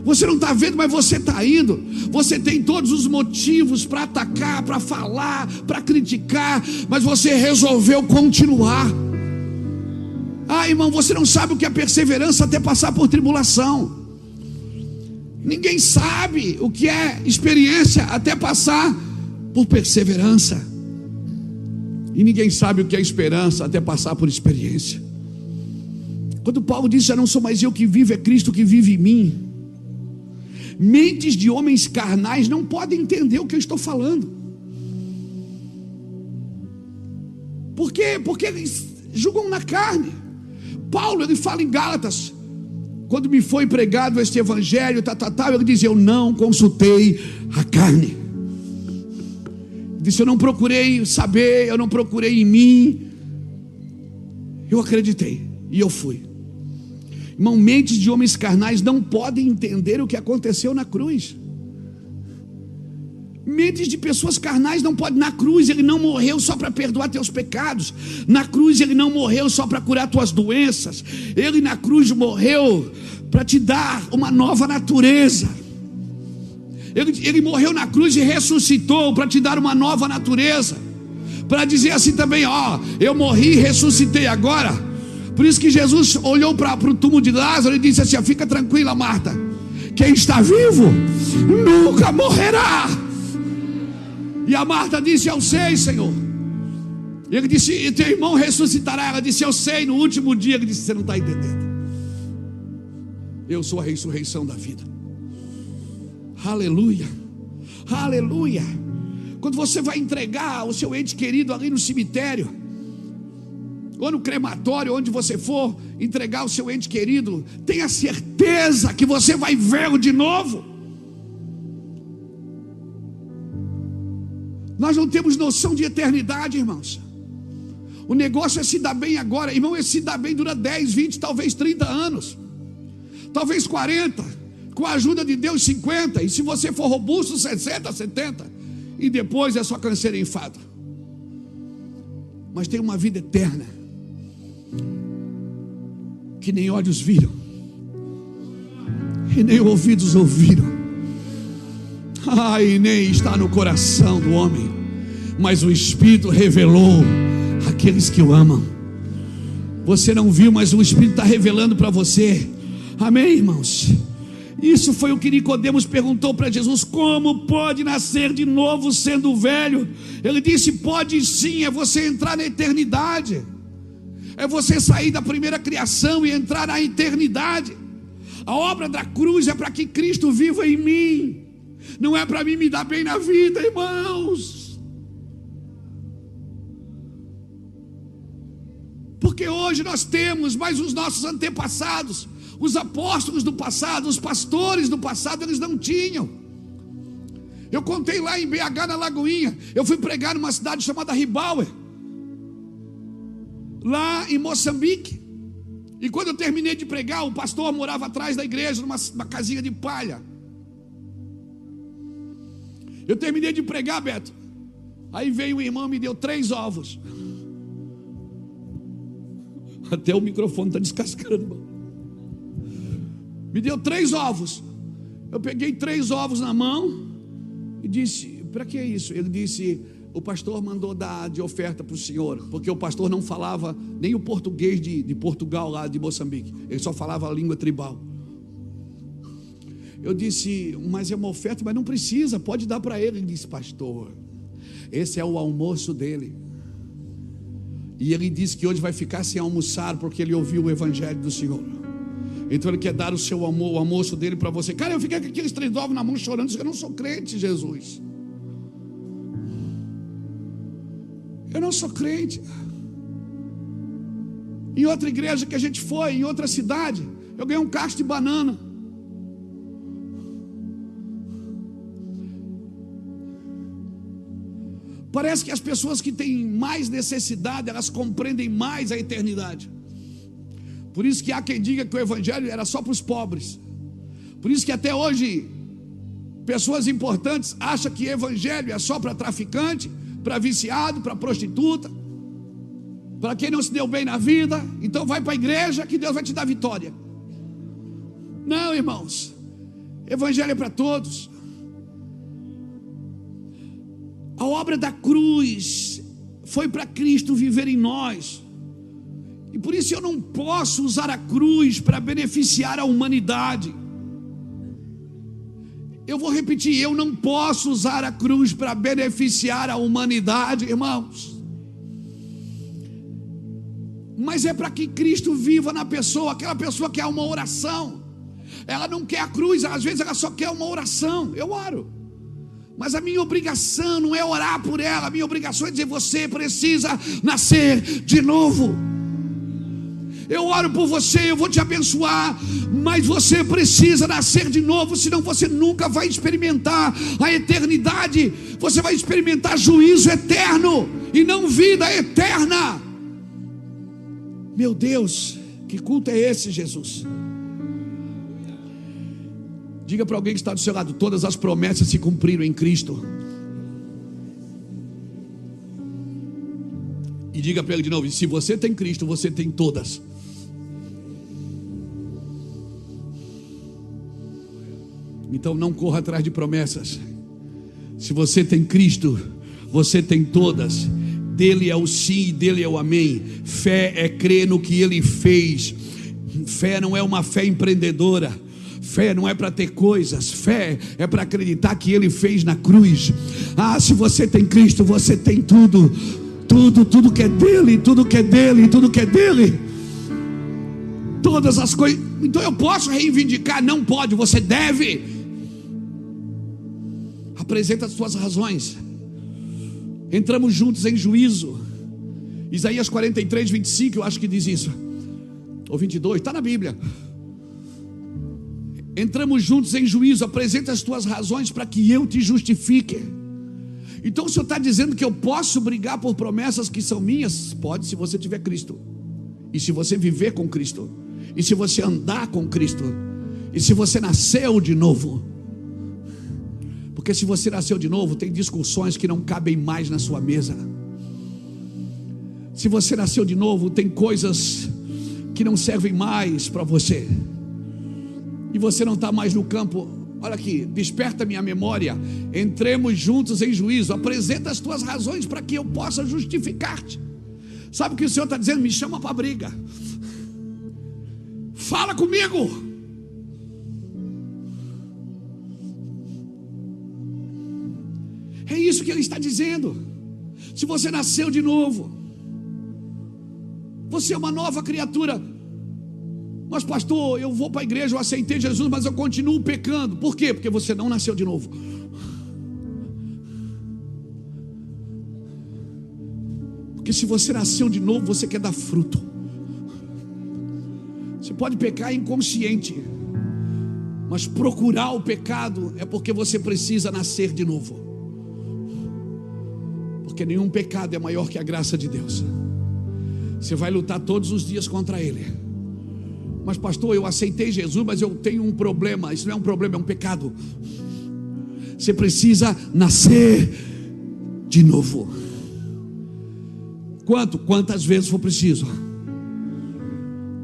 Você não está vendo, mas você está indo. Você tem todos os motivos para atacar, para falar, para criticar, mas você resolveu continuar. Irmão, você não sabe o que é perseverança até passar por tribulação. Ninguém sabe o que é experiência até passar por perseverança. E ninguém sabe o que é esperança até passar por experiência. Quando Paulo diz: já não sou mais eu que vivo, é Cristo que vive em mim. Mentes de homens carnais não podem entender o que eu estou falando. Por quê? Porque eles julgam na carne. Paulo, ele fala em Gálatas: quando me foi pregado este evangelho, ele diz: eu não consultei a carne. Ele disse: eu não procurei saber, eu não procurei em mim, eu acreditei e eu fui. Irmão, mentes de homens carnais não podem entender o que aconteceu na cruz. Mentes de pessoas carnais não podem. Na cruz ele não morreu só para perdoar teus pecados. Na cruz ele não morreu só para curar tuas doenças. Ele na cruz morreu para te dar uma nova natureza. Ele morreu na cruz e ressuscitou para te dar uma nova natureza. Para dizer assim também, ó, eu morri e ressuscitei agora. Por isso que Jesus olhou para o túmulo de Lázaro e disse assim, ó, fica tranquila, Marta, quem está vivo nunca morrerá. E a Marta disse, eu sei, Senhor. E ele disse, e teu irmão ressuscitará. Ela disse, eu sei, no último dia. Ele disse, você não está entendendo. Eu sou a ressurreição da vida. Aleluia, aleluia. Quando você vai entregar o seu ente querido ali no cemitério, ou no crematório, onde você for entregar o seu ente querido, tenha certeza que você vai vê-lo de novo. Nós não temos noção de eternidade, irmãos. O negócio é se dar bem agora. Irmão, esse se dar bem dura 10, 20, talvez 30 anos, talvez 40, com a ajuda de Deus 50, e se você for robusto 60, 70, e depois é só câncer e enfado. Mas tem uma vida eterna que nem olhos viram e nem ouvidos ouviram, e nem está no coração do homem, mas o Espírito revelou àqueles que o amam. Você não viu, mas o Espírito está revelando para você. Amém, irmãos? Isso foi o que Nicodemos perguntou para Jesus: como pode nascer de novo sendo velho? Ele disse: pode sim, é você entrar na eternidade, é você sair da primeira criação e entrar na eternidade. A obra da cruz é para que Cristo viva em mim, não é para mim me dar bem na vida, irmãos. Porque hoje nós temos, mas os nossos antepassados, os apóstolos do passado, os pastores do passado, eles não tinham. Eu contei lá em BH, na Lagoinha, eu fui pregar numa cidade chamada Ribauer, lá em Moçambique. E quando eu terminei de pregar, o pastor morava atrás da igreja, numa casinha de palha. Eu terminei de pregar, Beto, aí veio o irmão e me deu 3 ovos. Até o microfone está descascando, irmão. Me deu 3 ovos. Eu peguei 3 ovos na mão e disse: para que isso? Ele disse: o pastor mandou dar de oferta para o senhor, porque o pastor não falava nem o português de Portugal, lá de Moçambique, ele só falava a língua tribal. Eu disse: mas é uma oferta, mas não precisa, pode dar para ele. Ele disse: pastor, esse é o almoço dele, e ele disse que hoje vai ficar sem almoçar porque ele ouviu o evangelho do Senhor. Então ele quer dar o almoço dele para você. Cara, eu fiquei com aqueles 3 ovos na mão chorando. Disse: eu não sou crente, Jesus. Eu não sou crente. Em outra igreja que a gente foi, em outra cidade, eu ganhei um cacho de banana. Parece que as pessoas que têm mais necessidade, elas compreendem mais a eternidade. Por isso que há quem diga que o evangelho era só para os pobres. Por isso que até hoje pessoas importantes acham que evangelho é só para traficante, para viciado, para prostituta, para quem não se deu bem na vida. Então vai para a igreja que Deus vai te dar vitória. Não, irmãos, evangelho é para todos. A obra da cruz foi para Cristo viver em nós. E por isso eu não posso usar a cruz para beneficiar a humanidade. Eu vou repetir: eu não posso usar a cruz para beneficiar a humanidade, irmãos. Mas é para que Cristo viva na pessoa. Aquela pessoa que quer uma oração, ela não quer a cruz, às vezes ela só quer uma oração. Eu oro, mas a minha obrigação não é orar por ela. A minha obrigação é dizer: você precisa nascer de novo. Eu oro por você, eu vou te abençoar, mas você precisa nascer de novo, senão você nunca vai experimentar a eternidade. Você vai experimentar juízo eterno e não vida eterna. Meu Deus, que culto é esse, Jesus? Diga para alguém que está do seu lado: todas as promessas se cumpriram em Cristo. E diga para ele de novo: se você tem Cristo, você tem todas. Então não corra atrás de promessas. Se você tem Cristo, você tem todas. Dele é o sim e dele é o amém. Fé é crer no que ele fez. Fé não é uma fé empreendedora. Fé não é para ter coisas. Fé é para acreditar que ele fez na cruz. Se você tem Cristo, você tem tudo. Tudo que é dele, tudo que é dele, tudo que é dele. Todas as coisas. Então eu posso reivindicar? Não pode, você deve. Apresenta as suas razões. Entramos juntos em juízo. Isaías 43, 25, eu acho que diz isso. Ou 22, está na Bíblia. Entramos juntos em juízo. Apresenta as tuas razões para que eu te justifique. Então o Senhor está dizendo que eu posso brigar por promessas que são minhas? Pode, se você tiver Cristo. E se você viver com Cristo. E se você andar com Cristo. E se você nasceu de novo. Porque se você nasceu de novo, tem discussões que não cabem mais na sua mesa. Se você nasceu de novo, tem coisas que não servem mais para você. E você não está mais no campo. Olha aqui, desperta minha memória. Entremos juntos em juízo. Apresenta as tuas razões para que eu possa justificar-te. Sabe o que o Senhor está dizendo? Me chama para a briga. Fala comigo. É isso que ele está dizendo. Se você nasceu de novo, você é uma nova criatura. Mas pastor, eu vou para a igreja, eu aceitei Jesus, mas eu continuo pecando. Por quê? Porque você não nasceu de novo. Porque se você nasceu de novo, você quer dar fruto. Você pode pecar inconsciente, mas procurar o pecado é porque você precisa nascer de novo. Porque nenhum pecado é maior que a graça de Deus. Você vai lutar todos os dias contra ele. Mas pastor, eu aceitei Jesus, mas eu tenho um problema. Isso não é um problema, é um pecado. Você precisa nascer de novo. Quantas vezes for preciso,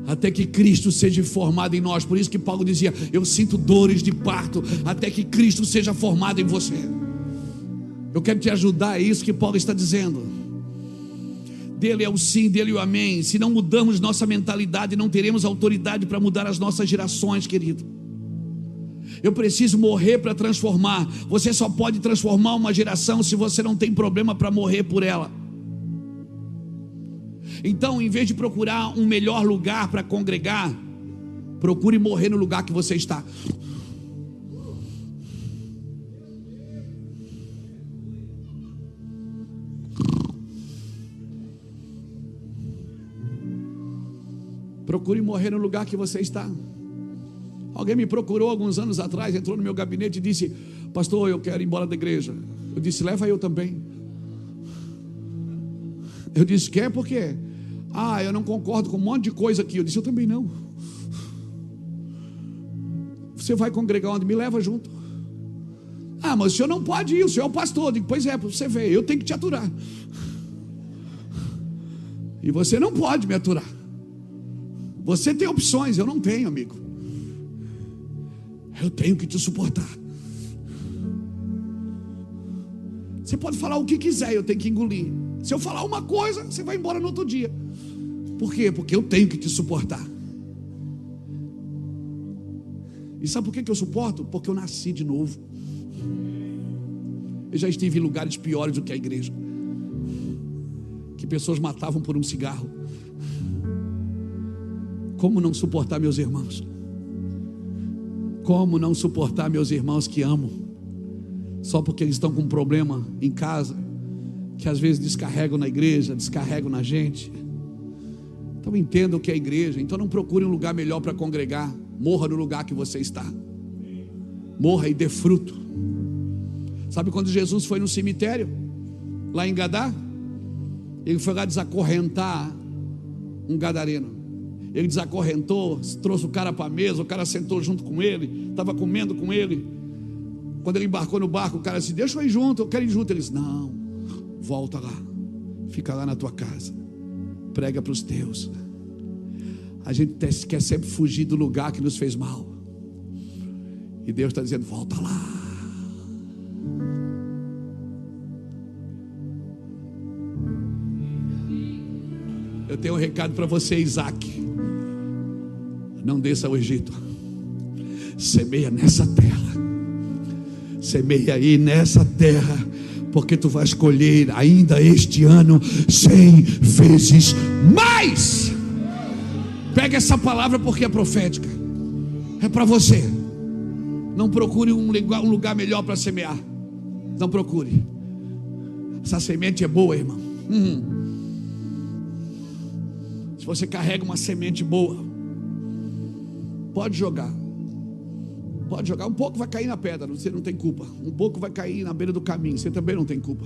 até que Cristo seja formado em nós. Por isso que Paulo dizia: eu sinto dores de parto, até que Cristo seja formado em você. Eu quero te ajudar, é isso que Paulo está dizendo. Dele é o sim, dele é o amém. Se não mudarmos nossa mentalidade, não teremos autoridade para mudar as nossas gerações, querido. Eu preciso morrer para transformar. Você só pode transformar uma geração se você não tem problema para morrer por ela. Então, em vez de procurar um melhor lugar para congregar, procure morrer no lugar que você está. Procure morrer no lugar que você está. Alguém me procurou alguns anos atrás, entrou no meu gabinete e disse: pastor, eu quero ir embora da igreja. Eu disse: leva eu também. Eu disse: quer por quê? Eu não concordo com um monte de coisa aqui. Eu disse: eu também não. Você vai congregar onde? Me leva junto. Mas o senhor não pode ir, o senhor é o pastor. Eu digo: pois é, para você ver, eu tenho que te aturar. E você não pode me aturar. Você tem opções, eu não tenho, amigo. Eu tenho que te suportar. Você pode falar o que quiser, eu tenho que engolir. Se eu falar uma coisa, você vai embora no outro dia. Por quê? Porque eu tenho que te suportar. E sabe por que eu suporto? Porque eu nasci de novo. Eu já estive em lugares piores do que a igreja, que pessoas matavam por um cigarro. Como não suportar meus irmãos? Como não suportar meus irmãos que amo, só porque eles estão com um problema em casa, que às vezes descarregam na igreja, descarregam na gente. Então entenda o que é a igreja. Então não procure um lugar melhor para congregar. Morra no lugar que você está. Morra e dê fruto. Sabe quando Jesus foi no cemitério, lá em Gadá? Ele foi lá desacorrentar um gadareno. Ele desacorrentou, trouxe o cara para a mesa, o cara sentou junto com ele, estava comendo com ele. Quando ele embarcou no barco, o cara disse: deixa eu ir junto, eu quero ir junto. Ele disse: não, volta lá, fica lá na tua casa. prega para os teus. A gente quer sempre fugir do lugar que nos fez mal, e Deus está dizendo: volta lá. Eu tenho um recado para você, Isaac. Não desça ao Egito. Semeia nessa terra. Semeia aí nessa terra, porque tu vais colher ainda este ano 100 vezes mais. Pega essa palavra porque é profética. É para você. Não procure um lugar melhor para semear. Não procure. Essa semente é boa, irmão. Se você carrega uma semente boa, pode jogar. Pode jogar. Um pouco vai cair na pedra, você não tem culpa. Um pouco vai cair na beira do caminho, você também não tem culpa.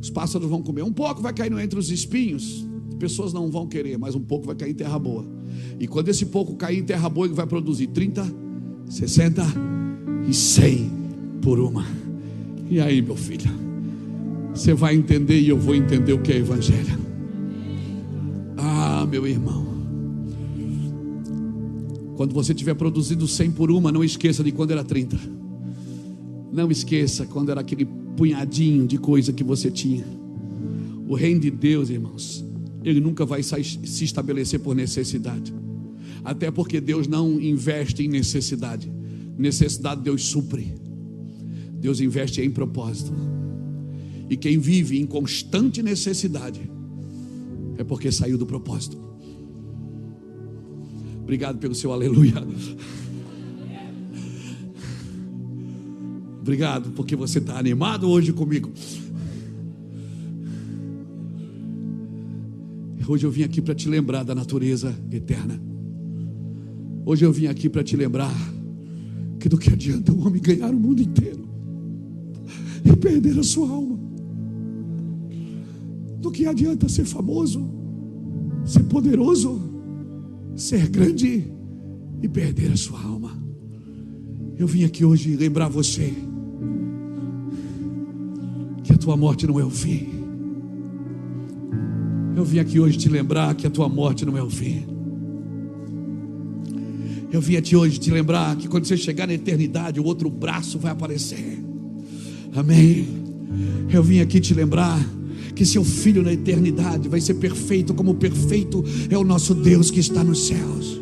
Os pássaros vão comer. Um pouco vai cair entre os espinhos, pessoas não vão querer, mas um pouco vai cair em terra boa. E quando esse pouco cair em terra boa, ele vai produzir 30, 60 e 100 por uma. E aí, meu filho, você vai entender e eu vou entender o que é evangelho. Ah, meu irmão, quando você tiver produzido 100 por uma, não esqueça de quando era 30. Não esqueça quando era aquele punhadinho de coisa que você tinha. O reino de Deus, irmãos, ele nunca vai se estabelecer por necessidade. Até porque Deus não investe em necessidade. Necessidade Deus supre. Deus investe em propósito. E quem vive em constante necessidade é porque saiu do propósito. Obrigado pelo seu aleluia. Obrigado porque você está animado hoje comigo. Hoje eu vim aqui para te lembrar da natureza eterna. Hoje eu vim aqui para te lembrar que do que adianta o homem ganhar o mundo inteiro e perder a sua alma? Do que adianta ser famoso, ser poderoso, ser grande e perder a sua alma? Eu vim aqui hoje lembrar você que a tua morte não é o fim. Eu vim aqui hoje te lembrar que a tua morte não é o fim. Eu vim aqui hoje te lembrar que quando você chegar na eternidade, o outro braço vai aparecer. Amém. Eu vim aqui te lembrar que seu filho na eternidade vai ser perfeito, como perfeito é o nosso Deus que está nos céus.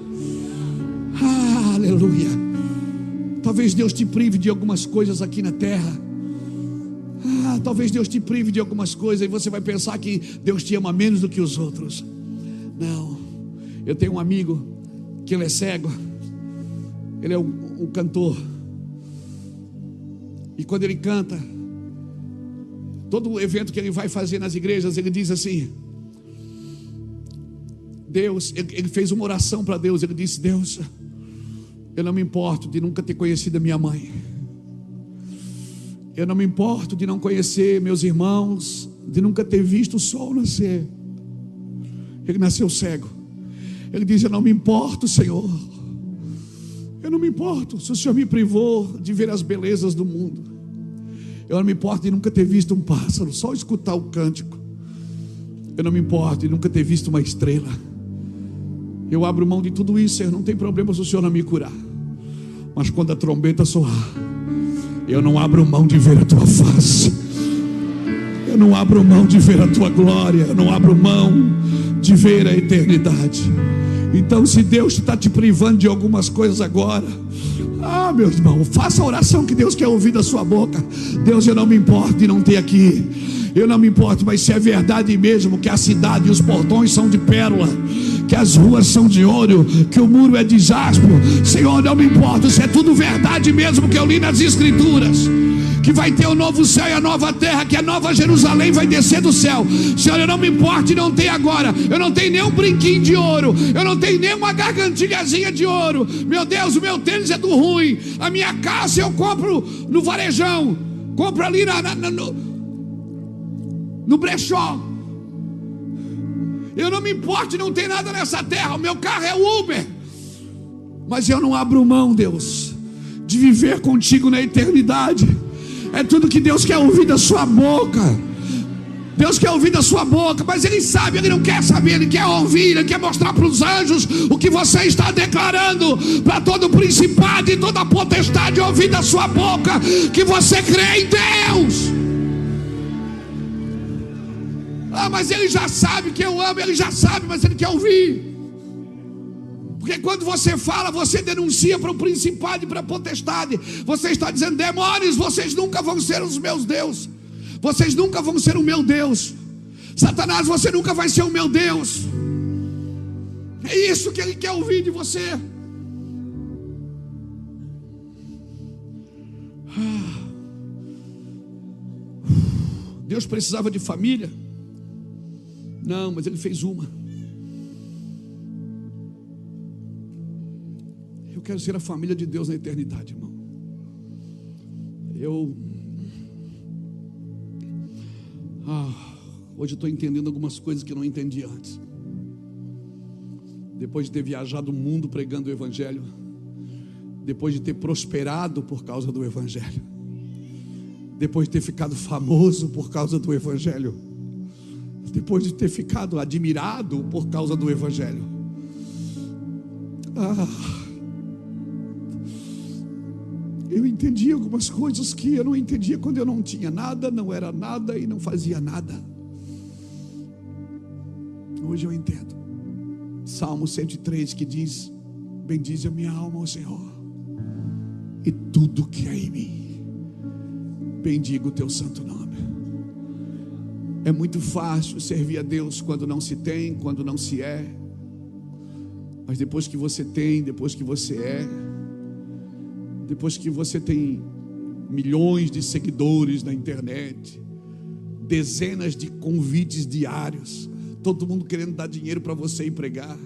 Ah, aleluia. Talvez Deus te prive de algumas coisas aqui na terra. Talvez Deus te prive de algumas coisas e você vai pensar que Deus te ama menos do que os outros. Não. Eu tenho um amigo que ele é cego. Ele é um cantor. E quando ele canta, todo evento que ele vai fazer nas igrejas, ele diz assim: Deus, ele fez uma oração para Deus. Ele disse: Deus, eu não me importo de nunca ter conhecido a minha mãe. Eu não me importo de não conhecer meus irmãos, de nunca ter visto o sol nascer. Ele nasceu cego. Ele diz: eu não me importo, Senhor. Eu não me importo se o Senhor me privou de ver as belezas do mundo. Eu não me importo de nunca ter visto um pássaro, só escutar o cântico. Eu não me importo de nunca ter visto uma estrela. Eu abro mão de tudo isso, Senhor. Não tem problema se o Senhor não me curar. Mas quando a trombeta soar, eu não abro mão de ver a tua face. Eu não abro mão de ver a tua glória. Eu não abro mão de ver a eternidade. Então, se Deus está te privando de algumas coisas agora, meu irmão, faça a oração que Deus quer ouvir da sua boca. Deus, eu não me importo de não ter aqui. Eu não me importo, mas se é verdade mesmo que a cidade e os portões são de pérola, que as ruas são de ouro, que o muro é de jaspe, Senhor, não me importa. Se é tudo verdade mesmo que eu li nas escrituras, que vai ter o novo céu e a nova terra, que a nova Jerusalém vai descer do céu, Senhor, eu não me importo de não ter agora. Eu não tenho nem um brinquinho de ouro, eu não tenho nem uma gargantilhazinha de ouro. Meu Deus, o meu tênis é do ruim, a minha casa eu compro no varejão, compro ali no brechó. Eu não me importo de não ter nada nessa terra. O meu carro é Uber. Mas eu não abro mão, Deus, de viver contigo na eternidade. É tudo que Deus quer ouvir da sua boca. Deus quer ouvir da sua boca, mas Ele sabe, Ele não quer saber, Ele quer ouvir, Ele quer mostrar para os anjos o que você está declarando, para todo principado e toda potestade ouvir da sua boca que você crê em Deus. Mas Ele já sabe que eu amo, Ele já sabe, mas Ele quer ouvir. Porque quando você fala, você denuncia para o principado e para a potestade. Você está dizendo: demônios, vocês nunca vão ser os meus deuses. Vocês nunca vão ser o meu Deus. Satanás, você nunca vai ser o meu Deus. É isso que Ele quer ouvir de você. Deus precisava de família? Não, mas Ele fez uma. Eu quero ser a família de Deus na eternidade, irmão. Hoje eu estou entendendo algumas coisas que eu não entendi antes. Depois de ter viajado o mundo pregando o Evangelho, depois de ter prosperado por causa do Evangelho, depois de ter ficado famoso por causa do Evangelho, depois de ter ficado admirado por causa do Evangelho, eu entendi algumas coisas que eu não entendia quando eu não tinha nada, não era nada e não fazia nada. Hoje eu entendo. Salmo 103 que diz: bendize a minha alma ao Senhor, e tudo que há em mim, bendiga o teu santo nome. É muito fácil servir a Deus quando não se tem, quando não se é. Mas depois que você tem, depois que você é, depois que você tem milhões de seguidores na internet, dezenas de convites diários, todo mundo querendo dar dinheiro para você ir pregar,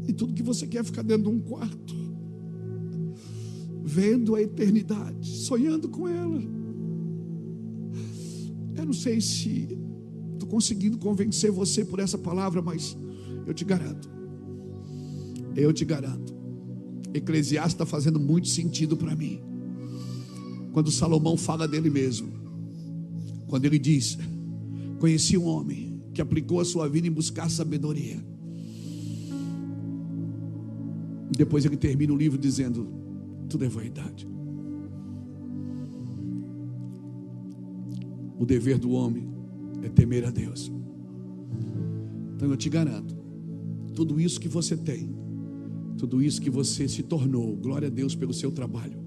e tudo que você quer é ficar dentro de um quarto, vendo a eternidade, sonhando com ela. Eu não sei se estou conseguindo convencer você por essa palavra, mas eu te garanto, Eclesiastes está fazendo muito sentido para mim. Quando Salomão fala dele mesmo, quando ele diz: conheci um homem que aplicou a sua vida em buscar sabedoria. Depois ele termina o livro dizendo: tudo é vaidade. O dever do homem é temer a Deus. Então eu te garanto, tudo isso que você tem, tudo isso que você se tornou, glória a Deus pelo seu trabalho,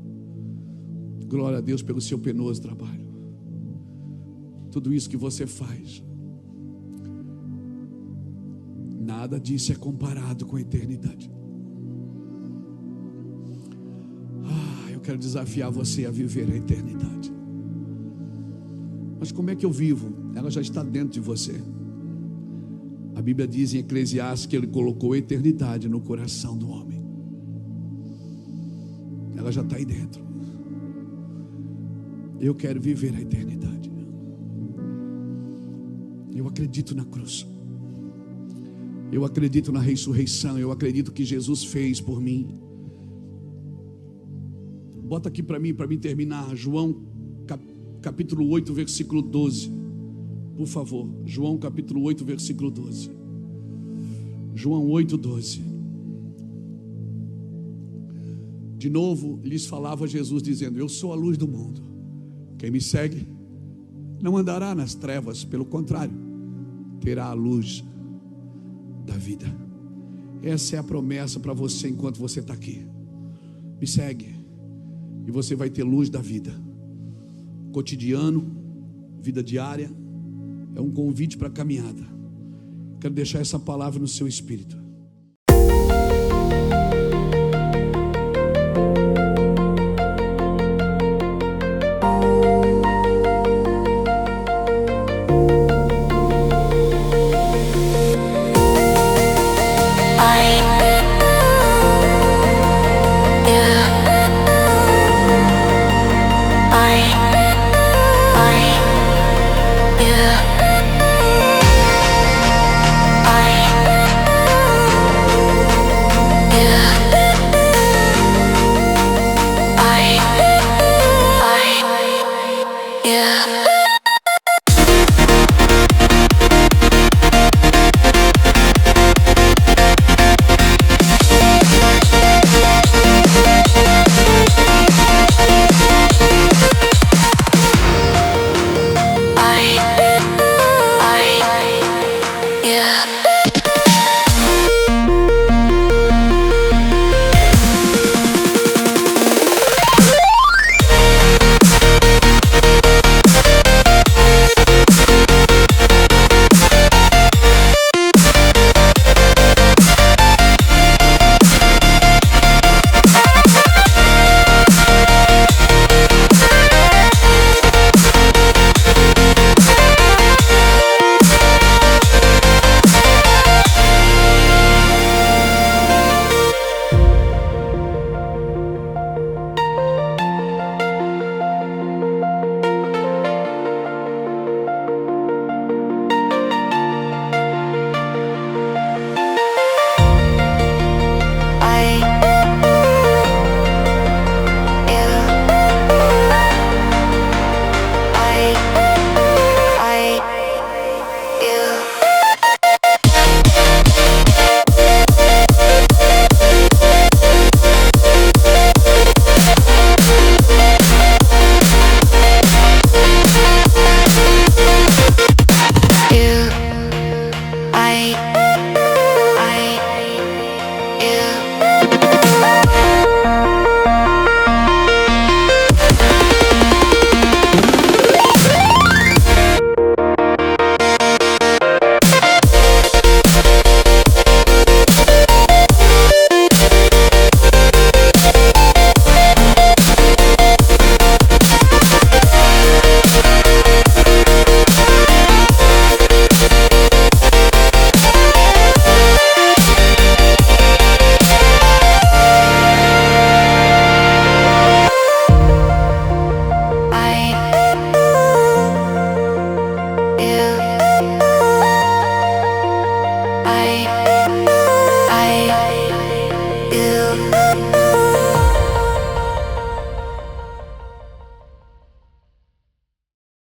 glória a Deus pelo seu penoso trabalho, tudo isso que você faz, nada disso é comparado com a eternidade. Eu quero desafiar você a viver a eternidade. Mas como é que eu vivo? Ela já está dentro de você. A Bíblia diz em Eclesiastes que Ele colocou a eternidade no coração do homem. Ela já está aí dentro. Eu quero viver a eternidade. Eu acredito na cruz. Eu acredito na ressurreição. Eu acredito que Jesus fez por mim. Bota aqui para mim terminar. João capítulo 8, versículo 12. Por favor, João capítulo 8, versículo 12. João 8, 12. De novo lhes falava Jesus dizendo: eu sou a luz do mundo. Quem me segue não andará nas trevas, pelo contrário, terá a luz da vida. Essa é a promessa para você enquanto você está aqui. Me segue e você vai ter luz da vida. Cotidiano, vida diária, é um convite para a caminhada. Quero deixar essa palavra no seu espírito. Yeah.